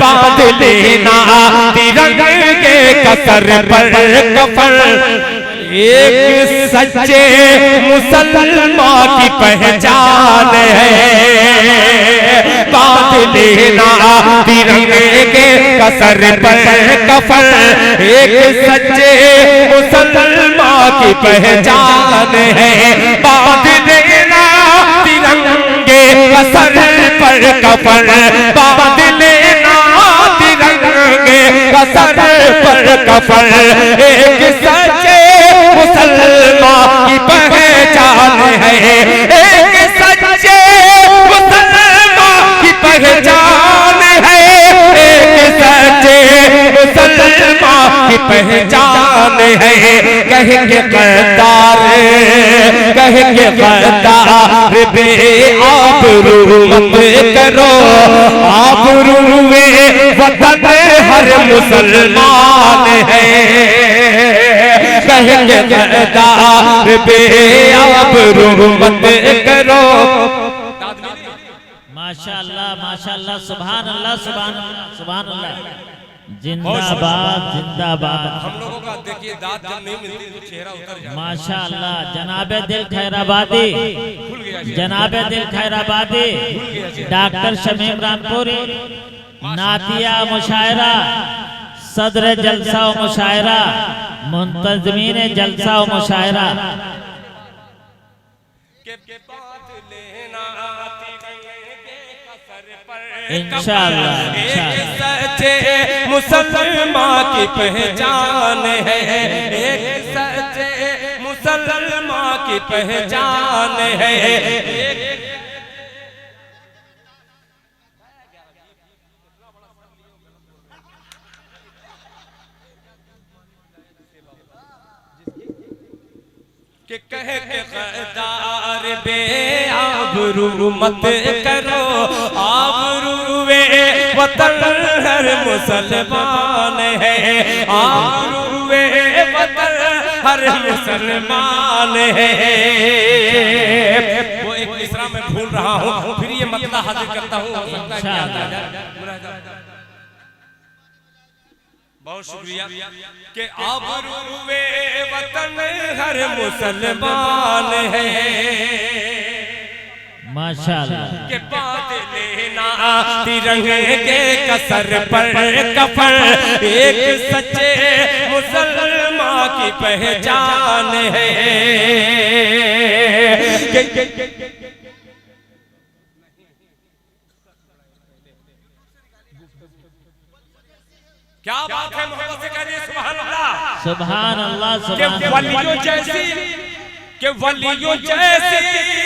बांध लेना तिरंगे का सर पर कफन। एक सच्चे मुसलमान की पहचान है, बांध लेना तिरंगे के सर पर कफन। एक सच्चे मुसलमान की पहचान है, बांध लेना तिरंगे के सर पर कफन, बांध लेना सर पर कफन, एक सच्चे मुसलमान की पहचान है, एक सच्चे मुसलमान की पहचान है, एक सच्चे मुसलमान की पहचान है। कहेंगे गद्दार, कहेंगे गद्दार बे आबरू मत करो, आबरूए वतन हर मुसलमान है। कहेंगे गद्दार बे आबरू मत करो। माशाअल्लाह माशाअल्लाह, सुभान अल्लाह सुभान अल्लाह सुभान अल्लाह। जिंदाबाद जिंदाबाद। हम लोगों का देखिए दांत जब नहीं मिलती तो चेहरा उतर जाता है। माशाअल्लाह, जनाबे दिल खैराबादी, जनाबे दिल खैराबादी, डॉक्टर शमीम रामपुरी, नातिया मुशायरा, सदर जलसा व मुशायरा, मुंतजमीन जलसा व मुशायरा। इंशाअल्लाह सच्चे मुसलमान की पहचान है, एक सच्चे मुसलमान की पहचान है। कि कहे के गद्दार बे आबरू मत करो, आबरूए वतन हर मुसलमान है, आबरूए वतन हर मुसलमान है। वो एक मिसरा में भूल रहा हूँ, फिर ये मतलब हाजिर करता हूँ। बहुत शुक्रिया कि आबरूए वतन हर मुसलमान है। माशाअल्लाह के बाद लेना तिरंगे के कसर पर कफन, एक सच्चे मुसलमान की पहचान है। क्या बात है, मोहब्बत से कहिए सुभान अल्लाह सुभान अल्लाह के सुभान वलियों अल्लाह। जैसी, के वलियों जैसी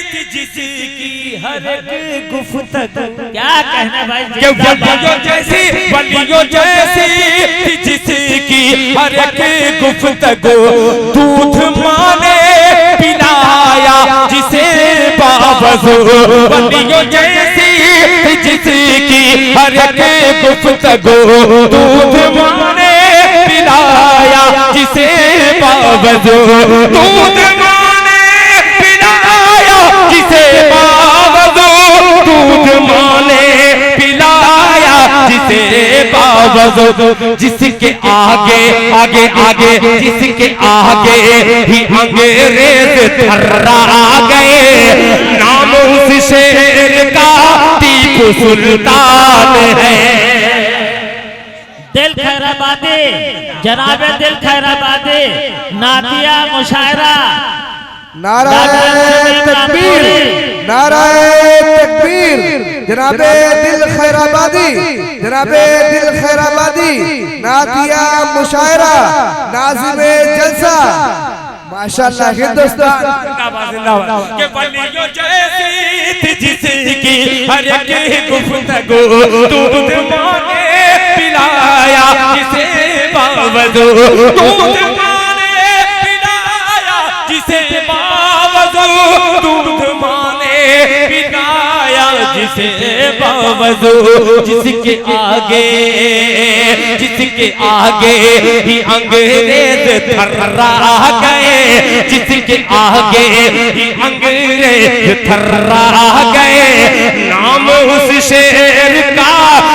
थी जिसकी हर एक गुफ्तगू, क्या कहना भाई, के वलियों जैसी, वलियों जैसी थी जिसकी हर एक गुफ्तगू, दूध माने पिलाया जिसे बावजू, वलियों जैसी थी जिसकी हर एक गुफ्तगू, दूध माने पिलाया जिसे बावजू, दूध माने पिलाया जिसे बावजू, दूध माने पिलाया जिसे बावजू, जिसके आगे आगे आगे, जिसके आगे ही अंग्रेज थर्रा गए, नाम उस शेर का टीपू सुल्तान है। दिल खैराबादी, जनाबे दिल खैराबादी, नातिया मुशायरा, नाराए तकबीर, नाराए तकबीर। जनाबे दिल खैराबादी, जनाबे दिल खैराबादी, नातिया मुशायरा, नाज़िमे जलसा। माशाअल्लाह हिंदुस्तान के वलियों जैसी थी जिसकी हर एक गुफ्तगू, दूध मांगे पिलाया जिसे बावजू, दूध माने पिलाया जिसे बावजू, दूध माने पिलाया जिसे बावजू, जिसके आगे, जिसके आगे ही अंग्रेज थर्रा गए, जिसके आगे ही अंग्रेज थर्रा गए, नाम उस शेर का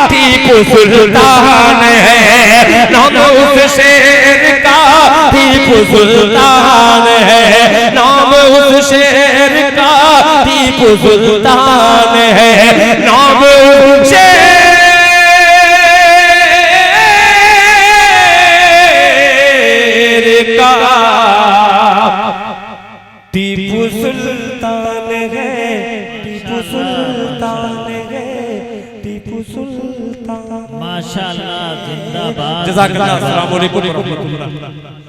टीपू सुल्तान है, नाम उस शेर का टीपू सुल्तान है, नाम उस शेर का टीपू सुल्तान है, नाम उस शेर का टीपू सुल्तान है, टीपू सुल्तान है, टीपू सुल्तान। माशाअल्लाह जिंदाबाद जज़ाकल्लाह। अस्सलाम वालेकुम व रहमतुल्लाह।